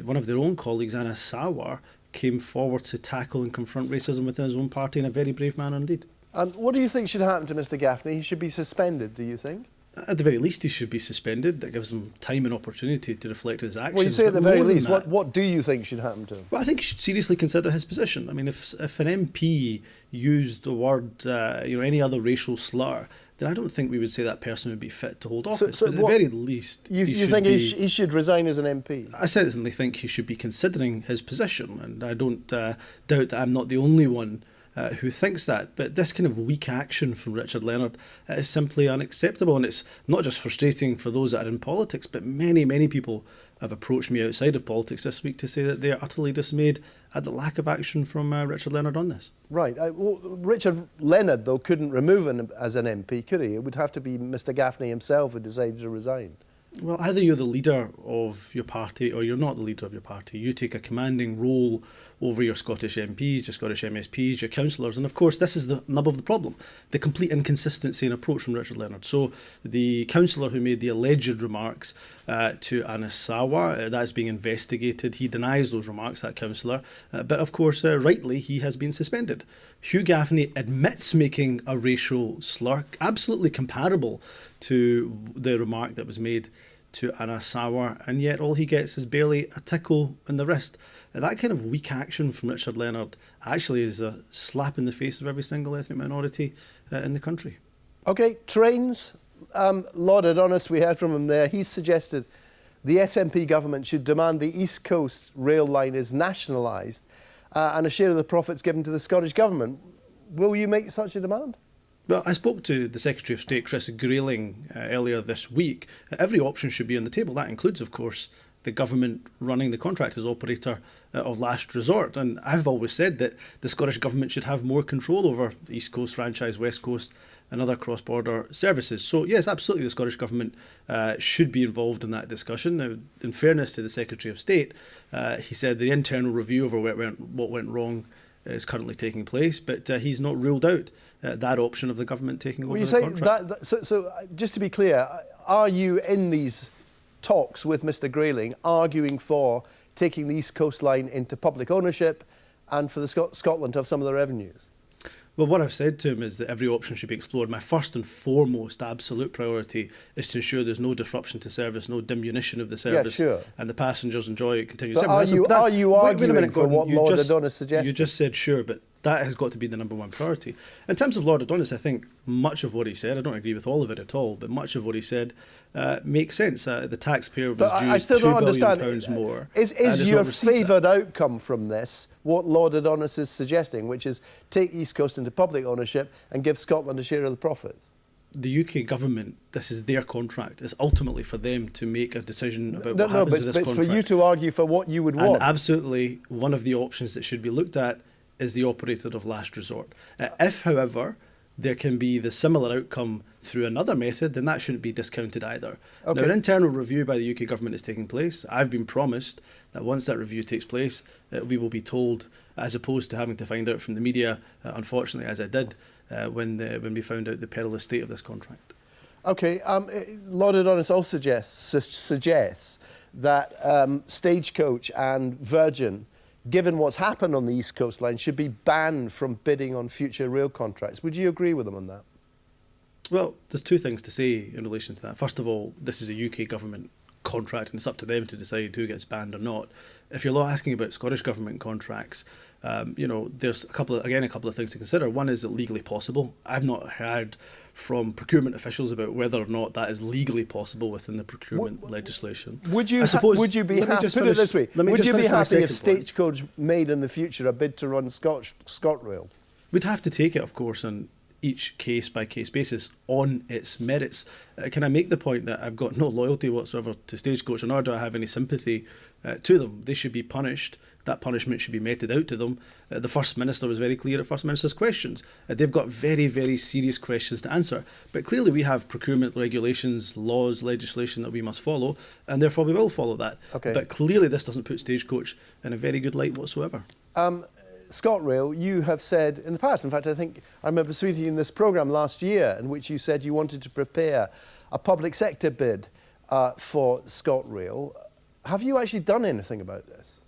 one of their own colleagues, Anas Sarwar, came forward to tackle and confront racism within his own party in a very brave manner indeed. And what do you think should happen to Mr Gaffney? He should be suspended, do you think? At the very least, he should be suspended. That gives him time and opportunity to reflect his actions. Well, you say at the very least. What do you think should happen to him? Well, I think he should seriously consider his position. I mean, if an MP used the word, any other racial slur, then I don't think we would say that person would be fit to hold office. So but at the very least, you think he should resign as an MP? I certainly think he should be considering his position, and I don't doubt that I'm not the only one who thinks that. But this kind of weak action from Richard Leonard is simply unacceptable, and it's not just frustrating for those that are in politics, but many people have approached me outside of politics this week to say that they are utterly dismayed at the lack of action from Richard Leonard on this. Right. Well, Richard Leonard, though, couldn't remove him as an MP, could he? It would have to be Mr Gaffney himself who decided to resign. Well, either you're the leader of your party or you're not the leader of your party. You take a commanding role over your Scottish MPs, your Scottish MSPs, your councillors, and of course this is the nub of the problem, the complete inconsistency in approach from Richard Leonard. So the councillor who made the alleged remarks to Anas Sarwar, that's being investigated. He denies those remarks, that councillor, but of course rightly he has been suspended. Hugh Gaffney admits making a racial slur, absolutely comparable to the remark that was made to Anas Sarwar, and yet all he gets is barely a tickle in the wrist. That kind of weak action from Richard Leonard actually is a slap in the face of every single ethnic minority in the country. OK, trains. Lord Adonis, we heard from him there. He's suggested the SNP government should demand the East Coast rail line is nationalised and a share of the profits given to the Scottish government. Will you make such a demand? Well, I spoke to the Secretary of State, Chris Grayling, earlier this week. Every option should be on the table. That includes, of course, the government running the contract as operator of last resort. And I've always said that the Scottish government should have more control over the East Coast franchise, West Coast and other cross-border services. So yes, absolutely the Scottish government should be involved in that discussion. Now, in fairness to the Secretary of State, he said the internal review over what went wrong is currently taking place, but he's not ruled out that option of the government taking over the contract. So just to be clear, are you in these talks with Mr Grayling arguing for taking the East Coast Line into public ownership and for the Scotland to have some of the revenues? Well, what I've said to him is that every option should be explored. My first and foremost absolute priority is to ensure there's no disruption to service, no diminution of the service, and the passengers enjoy continued service. Are you arguing for what Lord Adonis suggested? You just said sure, but that has got to be the number one priority. In terms of Lord Adonis, I think much of what he said, I don't agree with all of it at all, but much of what he said makes sense. The taxpayer was due £2 billion more. Is your favoured outcome from this what Lord Adonis is suggesting, which is take East Coast into public ownership and give Scotland a share of the profits? The UK government, this is their contract. It's ultimately for them to make a decision about what happens with this contract. But it's for you to argue for what you would want. And absolutely, one of the options that should be looked at is the operator of last resort. If, however, there can be the similar outcome through another method, then that shouldn't be discounted either. Okay. Now, an internal review by the UK government is taking place. I've been promised that once that review takes place, we will be told, as opposed to having to find out from the media, unfortunately, as I did, when we found out the perilous state of this contract. OK, Lord Adonis also suggests that Stagecoach and Virgin, given what's happened on the East Coast Line, should be banned from bidding on future rail contracts. Would you agree with them on that? Well, there's two things to say in relation to that. First of all, this is a UK government contract, and it's up to them to decide who gets banned or not. If you're asking about Scottish Government contracts, there's a couple of things to consider. One, is it legally possible? I've not heard from procurement officials about whether or not that is legally possible within the procurement legislation. Would you be happy? Put it this way: would you be happy if Stagecoach made in the future a bid to run ScotRail? We'd have to take it, of course, on each case-by-case basis on its merits. Can I make the point that I've got no loyalty whatsoever to Stagecoach, nor do I have any sympathy to them? They should be punished. That punishment should be meted out to them. The First Minister was very clear at First Minister's questions. They've got very, very serious questions to answer. But clearly we have procurement regulations, laws, legislation that we must follow, and therefore we will follow that. Okay. But clearly this doesn't put Stagecoach in a very good light whatsoever. ScotRail, you have said in the past, in fact, I think I remember speaking in this programme last year in which you said you wanted to prepare a public sector bid for ScotRail. Have you actually done anything about this?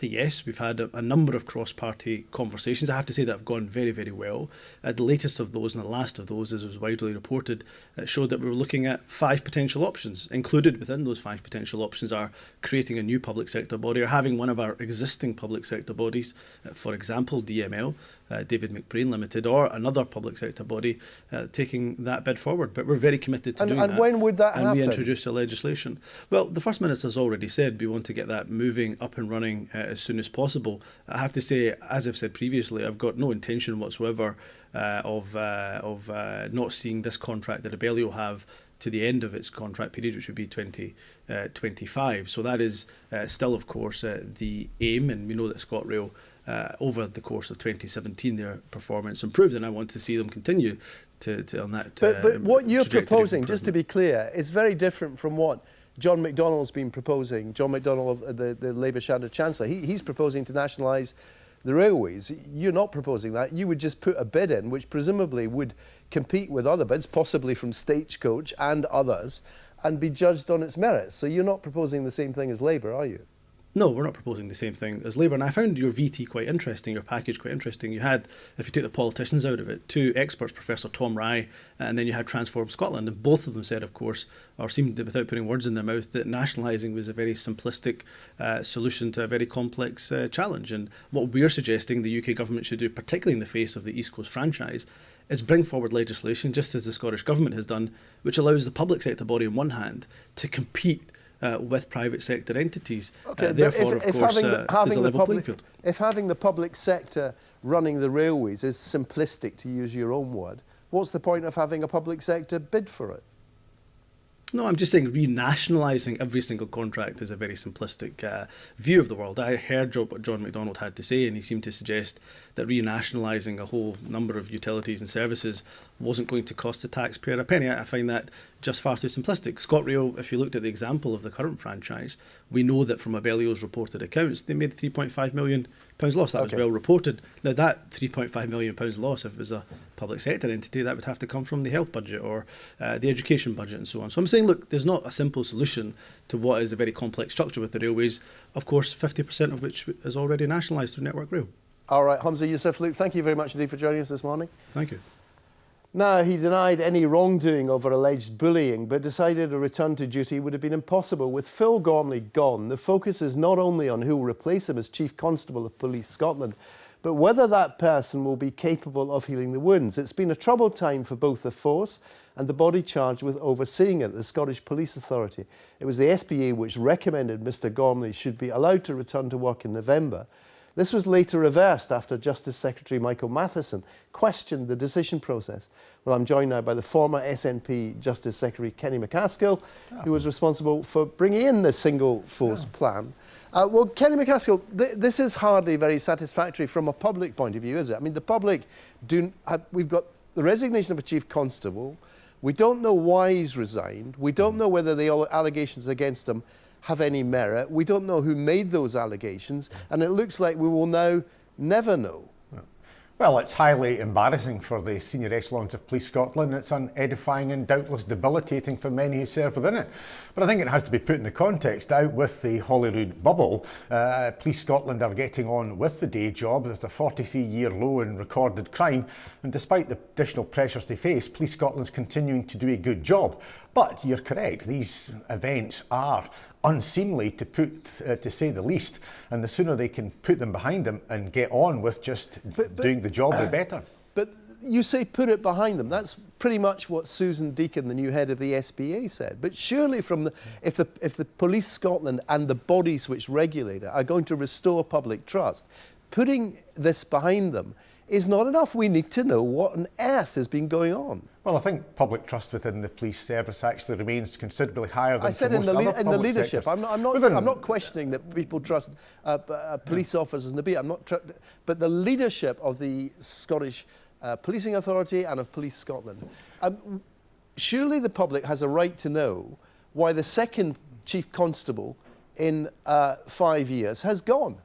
Yes, we've had a number of cross-party conversations. I have to say that have gone very, very well. The latest of those and the last of those, as was widely reported, showed that we were looking at 5 potential options. Included within those 5 potential options are creating a new public sector body or having one of our existing public sector bodies, for example, DML, David McBrain Limited, or another public sector body taking that bid forward. But we're very committed to doing that. And when would that happen? And we introduced the legislation. Well, the First Minister's already said we want to get that moving, up and running as soon as possible. I have to say, as I've said previously, I've got no intention whatsoever of not seeing this contract that Abellio have to the end of its contract period, which would be 2025. So that is still, of course, the aim, and we know that ScotRail, over the course of 2017, their performance improved, and I want to see them continue to on that. But what you're proposing, just to be clear, is very different from what John McDonnell's been proposing. John McDonnell, the Labour Shadow Chancellor, he's proposing to nationalise the railways. You're not proposing that. You would just put a bid in which presumably would compete with other bids, possibly from Stagecoach and others, and be judged on its merits. So you're not proposing the same thing as Labour, are you? No, we're not proposing the same thing as Labour. And I found your VT quite interesting, your package quite interesting. You had, if you take the politicians out of it, 2 experts, Professor Tom Rye, and then you had Transform Scotland. And both of them said, of course, or seemed to, without putting words in their mouth, that nationalising was a very simplistic solution to a very complex challenge. And what we're suggesting the UK government should do, particularly in the face of the East Coast franchise, is bring forward legislation, just as the Scottish Government has done, which allows the public sector body on one hand to compete with private sector entities. Okay, therefore, of course, there's a level playing field. If having the public sector running the railways is simplistic, to use your own word, what's the point of having a public sector bid for it? No, I'm just saying renationalising every single contract is a very simplistic view of the world. I heard what John McDonnell had to say, and he seemed to suggest that renationalising a whole number of utilities and services wasn't going to cost the taxpayer a penny. I find that just far too simplistic. ScotRail, if you looked at the example of the current franchise, we know that from Abellio's reported accounts, they made £3.5 million loss. That was well reported. Now that £3.5 million loss, if it was a public sector entity, that would have to come from the health budget or the education budget and so on. So I'm saying, look, there's not a simple solution to what is a very complex structure with the railways, of course 50% of which is already nationalised through Network Rail. All right, Humza Yousafzai, thank you very much indeed for joining us this morning. Thank you. Now, he denied any wrongdoing over alleged bullying, but decided a return to duty would have been impossible. With Phil Gormley gone, the focus is not only on who will replace him as Chief Constable of Police Scotland, but whether that person will be capable of healing the wounds. It's been a troubled time for both the force and the body charged with overseeing it, the Scottish Police Authority. It was the SPA which recommended Mr Gormley should be allowed to return to work in November. This was later reversed after Justice Secretary Michael Matheson questioned the decision process. Well, I'm joined now by the former SNP Justice Secretary Kenny MacAskill, who was responsible for bringing in the single force plan. Well, Kenny MacAskill, this is hardly very satisfactory from a public point of view, is it? I mean, the public we've got the resignation of a chief constable. We don't know why he's resigned. We don't know whether the allegations against him have any merit. We don't know who made those allegations, and it looks like we will now never know. Well, it's highly embarrassing for the senior echelons of Police Scotland. It's unedifying and doubtless debilitating for many who serve within it. But I think it has to be put in the context. Out with the Holyrood bubble, Police Scotland are getting on with the day job. There's a 43-year low in recorded crime, and despite the additional pressures they face, Police Scotland's continuing to do a good job. But you're correct, these events are unseemly to say the least, and the sooner they can put them behind them and get on with just doing the job, the better. But you say put it behind them. That's pretty much what Susan Deakin, the new head of the SPA, said. But surely if the Police Scotland and the bodies which regulate it are going to restore public trust, putting this behind them is not enough. We need to know what on earth has been going on. Well, I think public trust within the police service actually remains considerably higher than I said most in the leadership. Sectors. I'm not questioning that people trust police officers in the beat. But the leadership of the Scottish Policing Authority and of Police Scotland. Surely the public has a right to know why the second chief constable in 5 years has gone.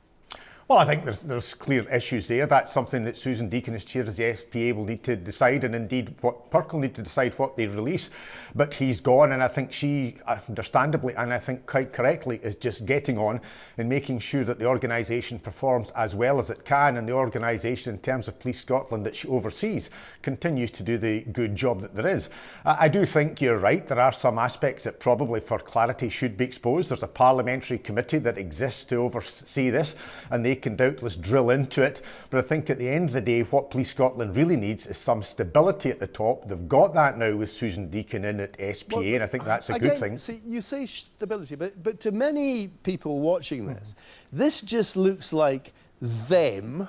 Well, I think there's clear issues there. That's something that Susan Deakin, as chair of the SPA, will need to decide, and indeed what PERC will need to decide what they release. But he's gone, and I think she, understandably, and I think quite correctly, is just getting on and making sure that the organisation performs as well as it can, and the organisation, in terms of Police Scotland that she oversees, continues to do the good job that there is. I do think you're right. There are some aspects that probably, for clarity, should be exposed. There's a parliamentary committee that exists to oversee this, and they can doubtless drill into it. But I think at the end of the day, what Police Scotland really needs is some stability at the top. They've got that now with Susan Deakin in at SPA, and I think that's a good thing. See, you say stability, but to many people watching this just looks like them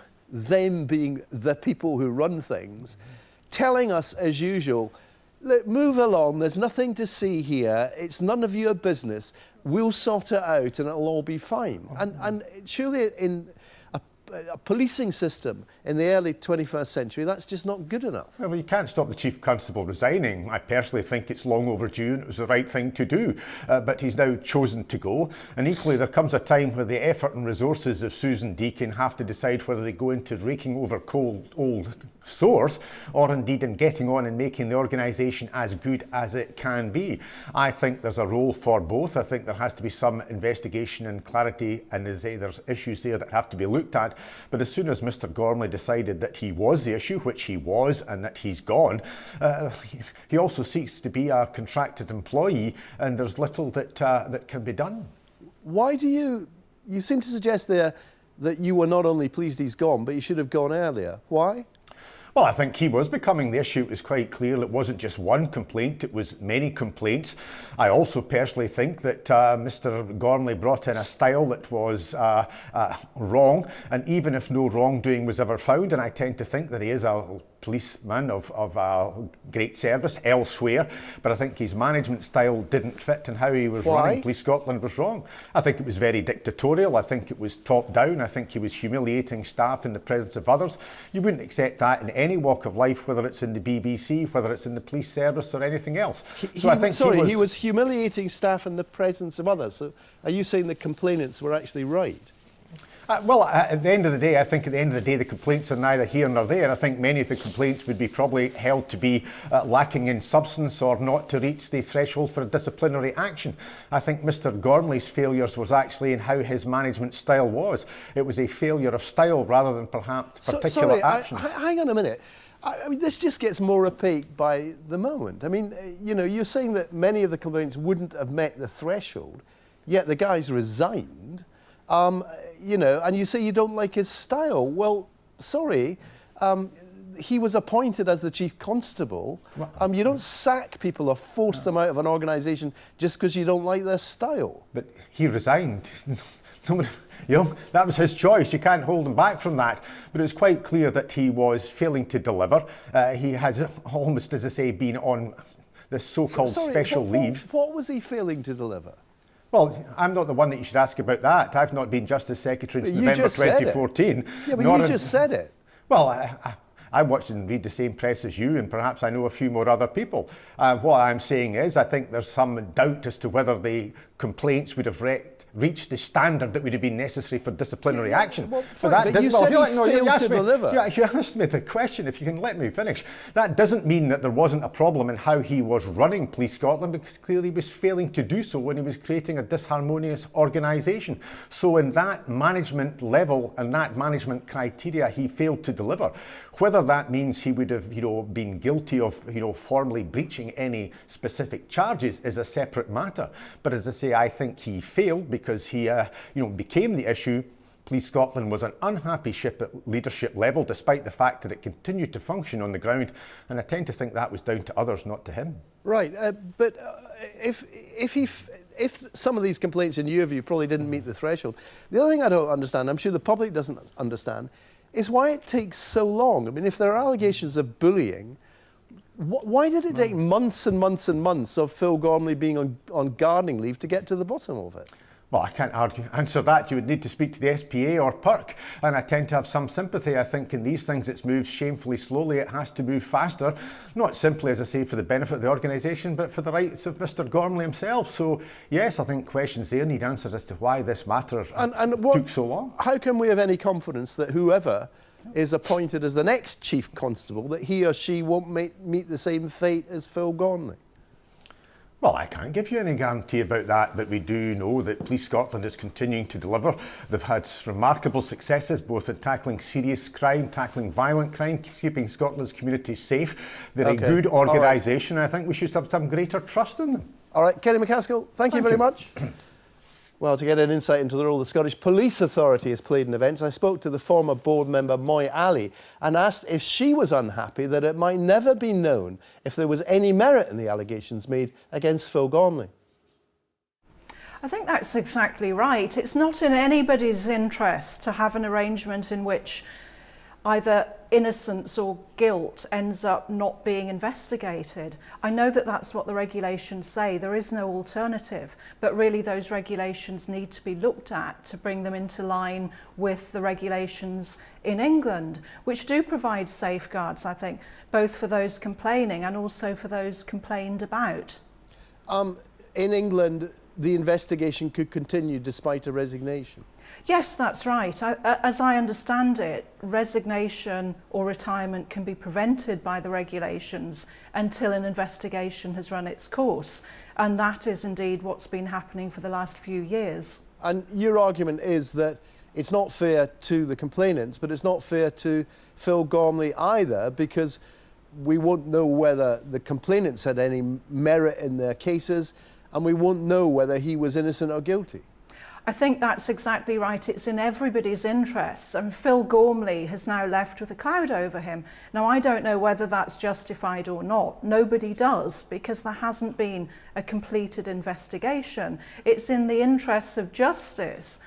being the people who run things, telling us as usual, look, move along, there's nothing to see here, it's none of your business, we'll sort it out and it'll all be fine. And surely in a policing system in the early 21st century, that's just not good enough. Well, you can't stop the Chief Constable resigning. I personally think it's long overdue and it was the right thing to do, but he's now chosen to go. And equally, there comes a time where the effort and resources of Susan Deakin have to decide whether they go into raking over old sores, or indeed in getting on and making the organisation as good as it can be. I think there's a role for both. I think there has to be some investigation and clarity, and there's issues there that have to be looked at. But as soon as Mr Gormley decided that he was the issue, which he was, and that he's gone, he also seeks to be a contracted employee, and there's little that can be done. Why do you seem to suggest there that you were not only pleased he's gone, but he should have gone earlier? Why? Well, I think he was becoming the issue. It was quite clear it wasn't just one complaint, it was many complaints. I also personally think that Mr Gormley brought in a style that was wrong, and even if no wrongdoing was ever found, and I tend to think that he is a policeman of great service elsewhere, but I think his management style didn't fit, and how he was running Police Scotland was wrong. I think it was very dictatorial. I think it was top down. I think he was humiliating staff in the presence of others. You wouldn't accept that in any walk of life, whether it's in the BBC, whether it's in the police service or anything else. He was humiliating staff in the presence of others. So are you saying the complainants were actually right? Well, at the end of the day, I think the complaints are neither here nor there. I think many of the complaints would be probably held to be lacking in substance or not to reach the threshold for a disciplinary action. I think Mr Gormley's failures was actually in how his management style was. It was a failure of style rather than perhaps particular actions. Hang on a minute. I mean, this just gets more opaque by the moment. I mean, you're saying that many of the complaints wouldn't have met the threshold, yet the guy's resigned. And you say you don't like his style. Well, sorry, he was appointed as the chief constable. You don't sack people or force them out of an organisation just because you don't like their style. But he resigned. That was his choice. You can't hold him back from that. But it was quite clear that he was failing to deliver. He has almost, as I say, been on this so-called special leave. What was he failing to deliver? Well, I'm not the one that you should ask about that. I've not been Justice Secretary since November 2014. Yeah, but you just said it. Well, I watch and read the same press as you, and perhaps I know a few more other people. What I'm saying is I think there's some doubt as to whether the complaints would have wreaked reached the standard that would have been necessary for disciplinary action. Well, but you said he failed to deliver. You asked me the question, if you can let me finish. That doesn't mean that there wasn't a problem in how he was running Police Scotland, because clearly he was failing to do so when he was creating a disharmonious organisation. So in that management level and that management criteria, he failed to deliver. Whether that means he would have, been guilty of, formally breaching any specific charges is a separate matter. But as I say, I think he failed because he, became the issue. Police Scotland was an unhappy ship at leadership level, despite the fact that it continued to function on the ground. And I tend to think that was down to others, not to him. Right, but if some of these complaints, in your view, probably didn't meet the threshold, the other thing I don't understand, I'm sure the public doesn't understand, is why it takes so long. I mean, if there are allegations of bullying, why did it take months and months and months of Phil Gormley being on gardening leave to get to the bottom of it? Well, I can't answer that. You would need to speak to the SPA or PERC, and I tend to have some sympathy. I think in these things it's moved shamefully slowly. It has to move faster, not simply, as I say, for the benefit of the organisation, but for the rights of Mr Gormley himself. So yes, I think questions there need answers as to why this matter took so long. How can we have any confidence that whoever is appointed as the next Chief Constable, that he or she won't meet the same fate as Phil Gormley? Well, I can't give you any guarantee about that, but we do know that Police Scotland is continuing to deliver. They've had remarkable successes, both in tackling serious crime, tackling violent crime, keeping Scotland's communities safe. They're a good organisation, and I think we should have some greater trust in them. All right, Kenny McCaskill, thank you very much. Well, to get an insight into the role the Scottish Police Authority has played in events, I spoke to the former board member Moy Ali and asked if she was unhappy that it might never be known if there was any merit in the allegations made against Phil Gormley. I think that's exactly right. It's not in anybody's interest to have an arrangement in which either innocence or guilt ends up not being investigated. I know that that's what the regulations say. There is no alternative, but really those regulations need to be looked at to bring them into line with the regulations in England, which do provide safeguards, I think, both for those complaining and also for those complained about. In England, the investigation could continue despite a resignation? Yes, that's right. As I understand it, resignation or retirement can be prevented by the regulations until an investigation has run its course. And that is indeed what's been happening for the last few years. And your argument is that it's not fair to the complainants, but it's not fair to Phil Gormley either, because we won't know whether the complainants had any merit in their cases, and we won't know whether he was innocent or guilty. I think that's exactly right. It's in everybody's interests. And Phil Gormley has now left with a cloud over him. Now, I don't know whether that's justified or not. Nobody does, because there hasn't been a completed investigation. It's in the interests of justice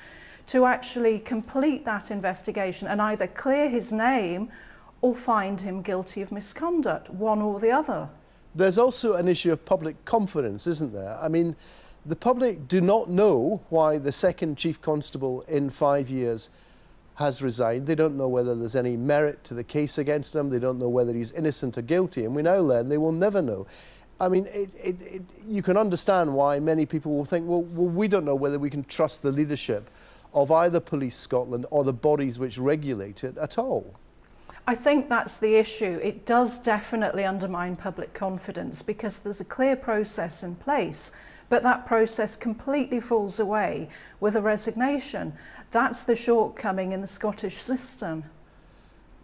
to actually complete that investigation and either clear his name or find him guilty of misconduct, one or the other. There's also an issue of public confidence, isn't there? I mean, the public do not know why the second Chief Constable in 5 years has resigned. They don't know whether there's any merit to the case against him. They don't know whether he's innocent or guilty. And we now learn they will never know. I mean, you can understand why many people will think, well, we don't know whether we can trust the leadership of either Police Scotland or the bodies which regulate it at all. I think that's the issue. It does definitely undermine public confidence because there's a clear process in place, but that process completely falls away with a resignation. That's the shortcoming in the Scottish system.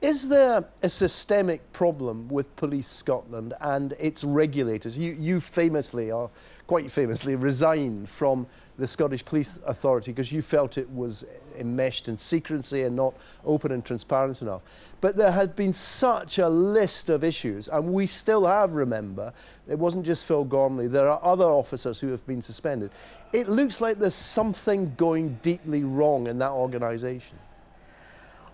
Is there a systemic problem with Police Scotland and its regulators? You famously, or quite famously, resigned from the Scottish Police Authority because you felt it was enmeshed in secrecy and not open and transparent enough. But there has been such a list of issues, and we still have, remember, it wasn't just Phil Gormley, there are other officers who have been suspended. It looks like there's something going deeply wrong in that organisation.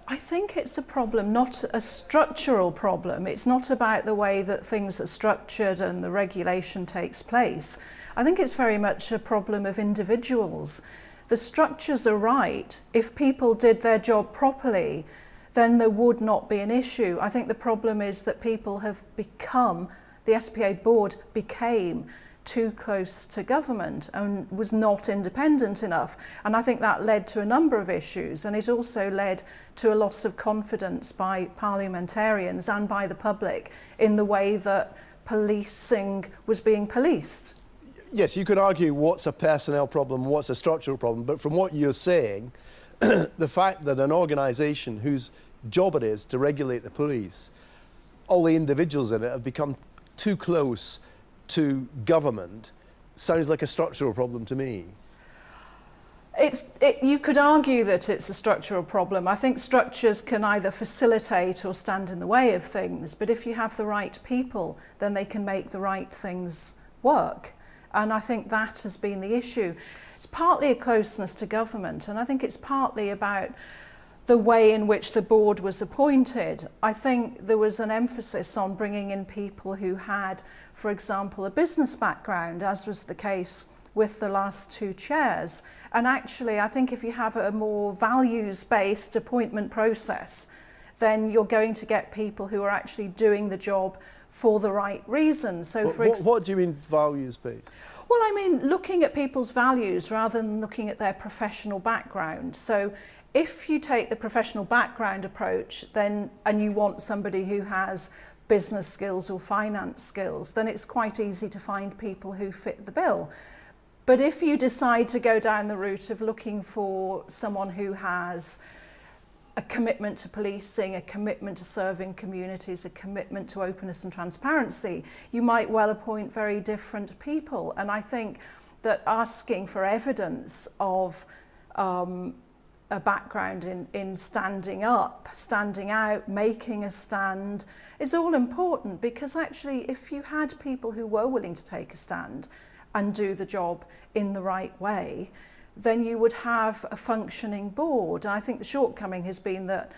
I think it's a problem, not a structural problem. It's not about the way that things are structured and the regulation takes place. I think it's very much a problem of individuals. The structures are right. If people did their job properly, then there would not be an issue. I think the problem is that people have become, the SPA board became too close to government and was not independent enough. And I think that led to a number of issues, and it also led to a loss of confidence by parliamentarians and by the public in the way that policing was being policed. Yes, you could argue what's a personnel problem, what's a structural problem, but from what you're saying, the fact that an organisation whose job it is to regulate the police, all the individuals in it have become too close to government, sounds like a structural problem to me. You could argue that it's a structural problem. I think structures can either facilitate or stand in the way of things, but if you have the right people, then they can make the right things work. And I think that has been the issue. It's partly a closeness to government, and I think it's partly about the way in which the board was appointed. I think there was an emphasis on bringing in people who had, for example, a business background, as was the case with the last two chairs. And actually, I think if you have a more values-based appointment process, then you're going to get people who are actually doing the job for the right reasons. So, what do you mean values-based? Well, I mean, looking at people's values rather than looking at their professional background. So if you take the professional background approach, then, and you want somebody who has business skills or finance skills, then it's quite easy to find people who fit the bill. But if you decide to go down the route of looking for someone who has a commitment to policing, a commitment to serving communities, a commitment to openness and transparency, you might well appoint very different people. And I think that asking for evidence of a background in standing up, standing out, making a stand is all important, because actually if you had people who were willing to take a stand and do the job in the right way, then you would have a functioning board. And I think the shortcoming has been that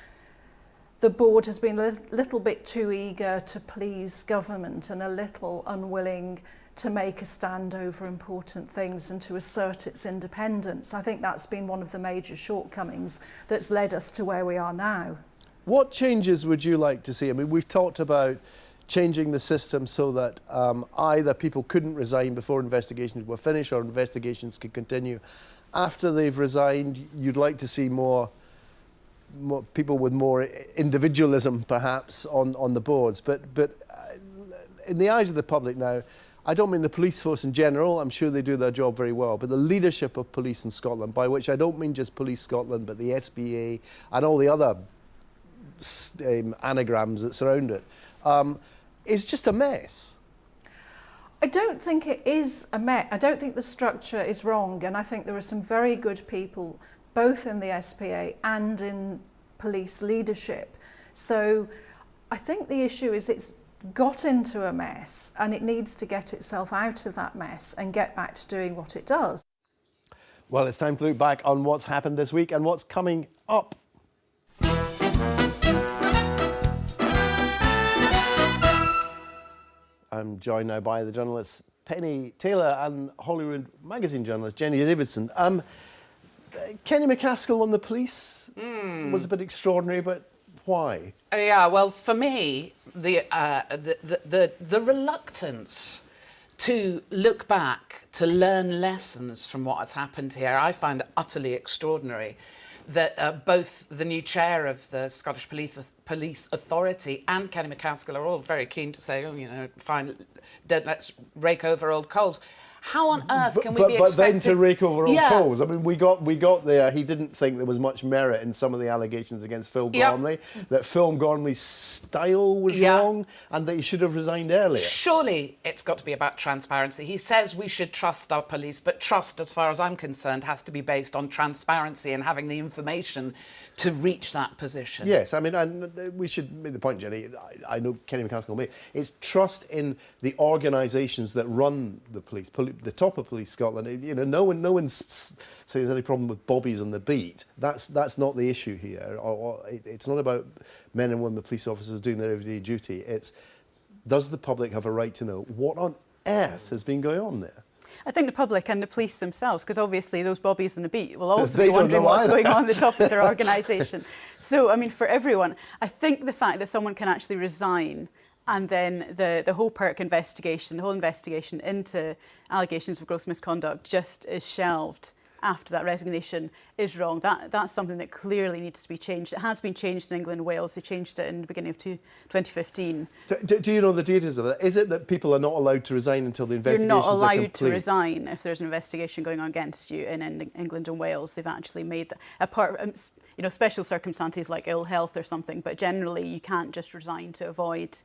the board has been a little bit too eager to please government and a little unwilling to make a stand over important things and to assert its independence. I think that's been one of the major shortcomings that's led us to where we are now. What changes would you like to see? I mean, we've talked about changing the system so that either people couldn't resign before investigations were finished or investigations could continue after they've resigned. You'd like to see more people with more individualism perhaps on the boards, but in the eyes of the public now, I don't mean the police force in general, I'm sure they do their job very well, but the leadership of police in Scotland, by which I don't mean just Police Scotland, but the SPA and all the other anagrams that surround it, is just a mess. I don't think it is a mess. I don't think the structure is wrong, and I think there are some very good people both in the SPA and in police leadership. So I think the issue is it's got into a mess and it needs to get itself out of that mess and get back to doing what it does. Well, it's time to look back on what's happened this week and what's coming up. I'm joined now by the journalists Penny Taylor and Hollywood Magazine journalist Jenny Davidson. Kenny MacAskill on the police was a bit extraordinary, but why? Yeah, well, for me, the reluctance to look back, to learn lessons from what has happened here, I find utterly extraordinary. That both the new chair of the Scottish Police Authority and Kenny MacAskill are all very keen to say, oh, you know, fine, let's rake over old coals. How on earth can we be expected... But then to rake over old coals. I mean, we got there. He didn't think there was much merit in some of the allegations against Phil Gormley, that Phil Gormley's style was wrong and that he should have resigned earlier. Surely it's got to be about transparency. He says we should trust our police, but trust, as far as I'm concerned, has to be based on transparency and having the information to reach that position. Yes, I mean, and we should make the point, Jenny, I know Kenny MacAskill made, it's trust in the organisations that run the police, the top of Police Scotland. You know, no one says there's any problem with bobbies on the beat. That's not the issue here. It's not about men and women police officers doing their everyday duty. It's, does the public have a right to know what on earth has been going on there? I think the public and the police themselves, because obviously those bobbies on the beat will also be wondering what's going on at the top of their organisation. So, I mean, for everyone, I think the fact that someone can actually resign And then the whole PERC investigation, the whole investigation into allegations of gross misconduct just is shelved after that resignation is wrong. That's something that clearly needs to be changed. It has been changed in England and Wales. They changed it in the beginning of 2015. Do you know the details of that? Is it that people are not allowed to resign until the investigations are complete? You're not allowed to resign if there's an investigation going on against you in England and Wales. They've actually made that apart. Special circumstances like ill health or something, but generally you can't just resign to avoid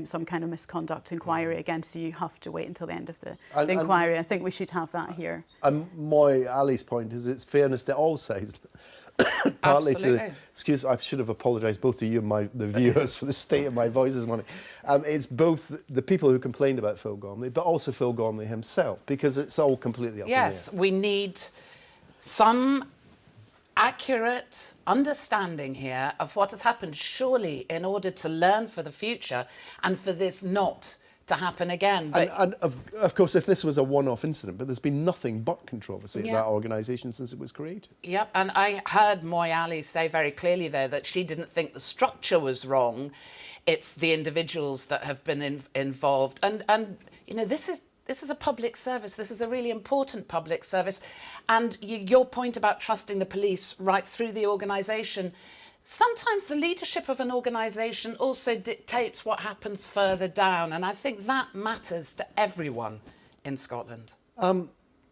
some kind of misconduct inquiry against you. You have to wait until the end of the inquiry. I think we should have that here. And Ali's point is it's fairness to all sides. Partly Absolutely. I should have apologised both to you and the viewers for the state of my voice this morning. It's both the people who complained about Phil Gormley, but also Phil Gormley himself, because it's all completely up in the air. Yes, we need some accurate understanding here of what has happened, surely, in order to learn for the future and for this not to happen again. But and of course, if this was a one-off incident, but there's been nothing but controversy at that organisation since it was created. Yep, and I heard Moy Ali say very clearly there that she didn't think the structure was wrong. It's the individuals that have been involved. And you know, this is a public service. This is a really important public service. And your point about trusting the police right through the organisation, sometimes the leadership of an organisation also dictates what happens further down. And I think that matters to everyone in Scotland.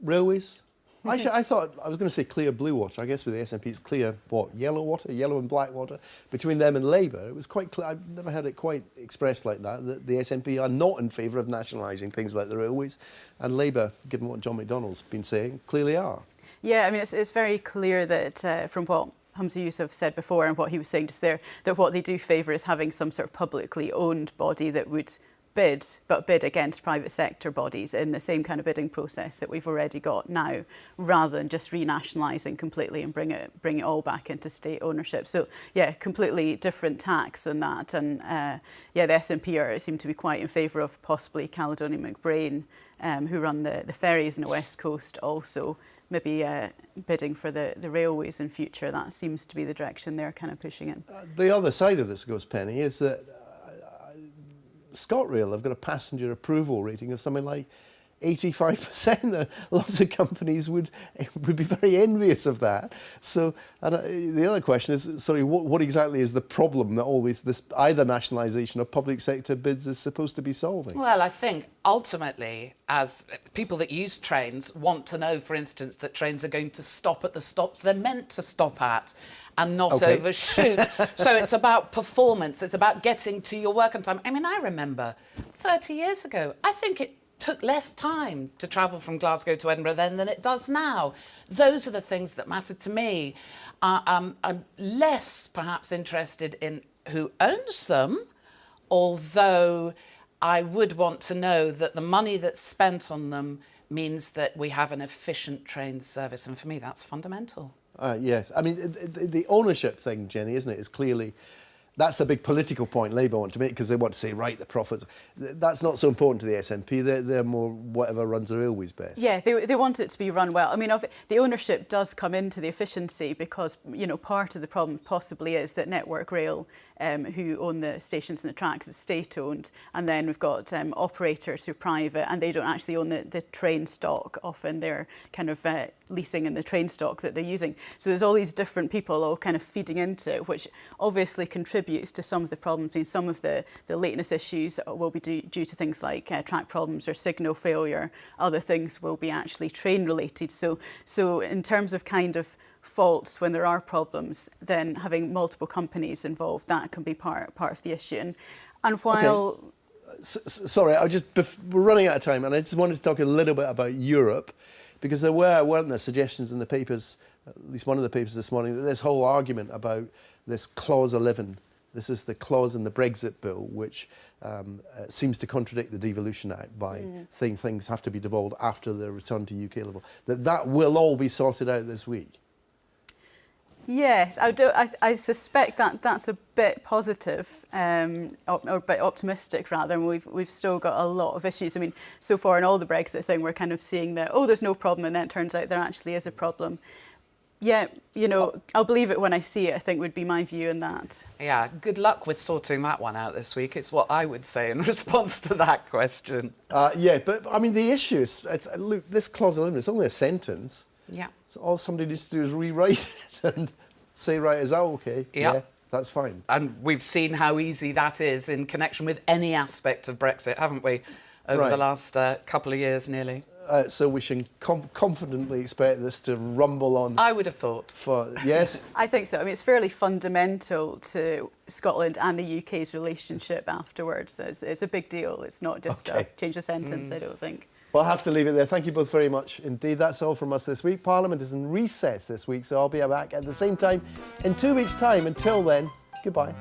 Railways? Actually, I thought I was going to say clear blue water. I guess with the SNP it's clear, yellow water, yellow and black water. Between them and Labour, it was quite clear. I've never heard it quite expressed like that the SNP are not in favour of nationalising things like the railways. And Labour, given what John McDonnell's been saying, clearly are. Yeah, I mean, it's very clear that from what Humza Yousaf said before and what he was saying just there, that what they do favour is having some sort of publicly owned body that would bid against private sector bodies in the same kind of bidding process that we've already got now, rather than just renationalising completely and bring it all back into state ownership. So yeah, completely different tacks and that. And the SNP seem to be quite in favour of possibly Caledonian McBrain, who run the ferries in the West Coast, also maybe bidding for the railways in future. That seems to be the direction they're kind of pushing in. The other side of this, goes Penny, is that ScotRail have got a passenger approval rating of something like 85%. Lots of companies would be very envious of that. So the other question is, sorry, what exactly is the problem that all this either nationalisation or public sector bids is supposed to be solving? Well, I think ultimately, as people that use trains want to know, for instance, that trains are going to stop at the stops they're meant to stop at and not overshoot. So it's about performance. It's about getting to your work on time. I mean, I remember 30 years ago, I think it took less time to travel from Glasgow to Edinburgh then than it does now. Those are the things that matter to me. I'm less perhaps interested in who owns them, although I would want to know that the money that's spent on them means that we have an efficient train service. And for me, that's fundamental. Yes, I mean, the ownership thing, Jenny, isn't it, is clearly, that's the big political point Labour want to make, because they want to say, right, the profits. That's not so important to the SNP. They're more whatever runs the railways best. Yeah, they want it to be run well. I mean, the ownership does come into the efficiency because, you know, part of the problem possibly is that Network Rail, who own the stations and the tracks, is state-owned, and then we've got operators who are private, and they don't actually own the train stock. Often they're kind of leasing in the train stock that they're using. So there's all these different people all kind of feeding into it, which obviously contributes to some of the problems. I mean, some of the lateness issues will be due to things like track problems or signal failure. Other things will be actually train-related. So in terms of kind of faults, when there are problems, then having multiple companies involved, that can be part of the issue. And while... Okay. Sorry, we're running out of time, and I just wanted to talk a little bit about Europe, because weren't there suggestions in the papers, at least one of the papers this morning, that this whole argument about this Clause 11, this is the clause in the Brexit bill, which seems to contradict the Devolution Act by saying things have to be devolved after the return to UK level, that will all be sorted out this week. Yes, I suspect that that's a bit positive, or a bit optimistic rather. And we've still got a lot of issues. I mean, so far in all the Brexit thing, we're kind of seeing that, oh, there's no problem, and then it turns out there actually is a problem. Yeah, you know, I'll believe it when I see it, I think would be my view on that. Yeah, good luck with sorting that one out this week. It's what I would say in response to that question. Yeah, but I mean, the issue is, look, this clause of limit is only a sentence. Yeah. So all somebody needs to do is rewrite it and say, right, is that okay? Yeah. That's fine. And we've seen how easy that is in connection with any aspect of Brexit, haven't we, over the last couple of years nearly. So we should confidently expect this to rumble on. I would have thought. Yes? I think so. I mean, it's fairly fundamental to Scotland and the UK's relationship afterwards. It's a big deal. It's not just a change of sentence, I don't think. Well, I'll have to leave it there. Thank you both very much indeed. That's all from us this week. Parliament is in recess this week, so I'll be back at the same time in 2 weeks' time. Until then, goodbye.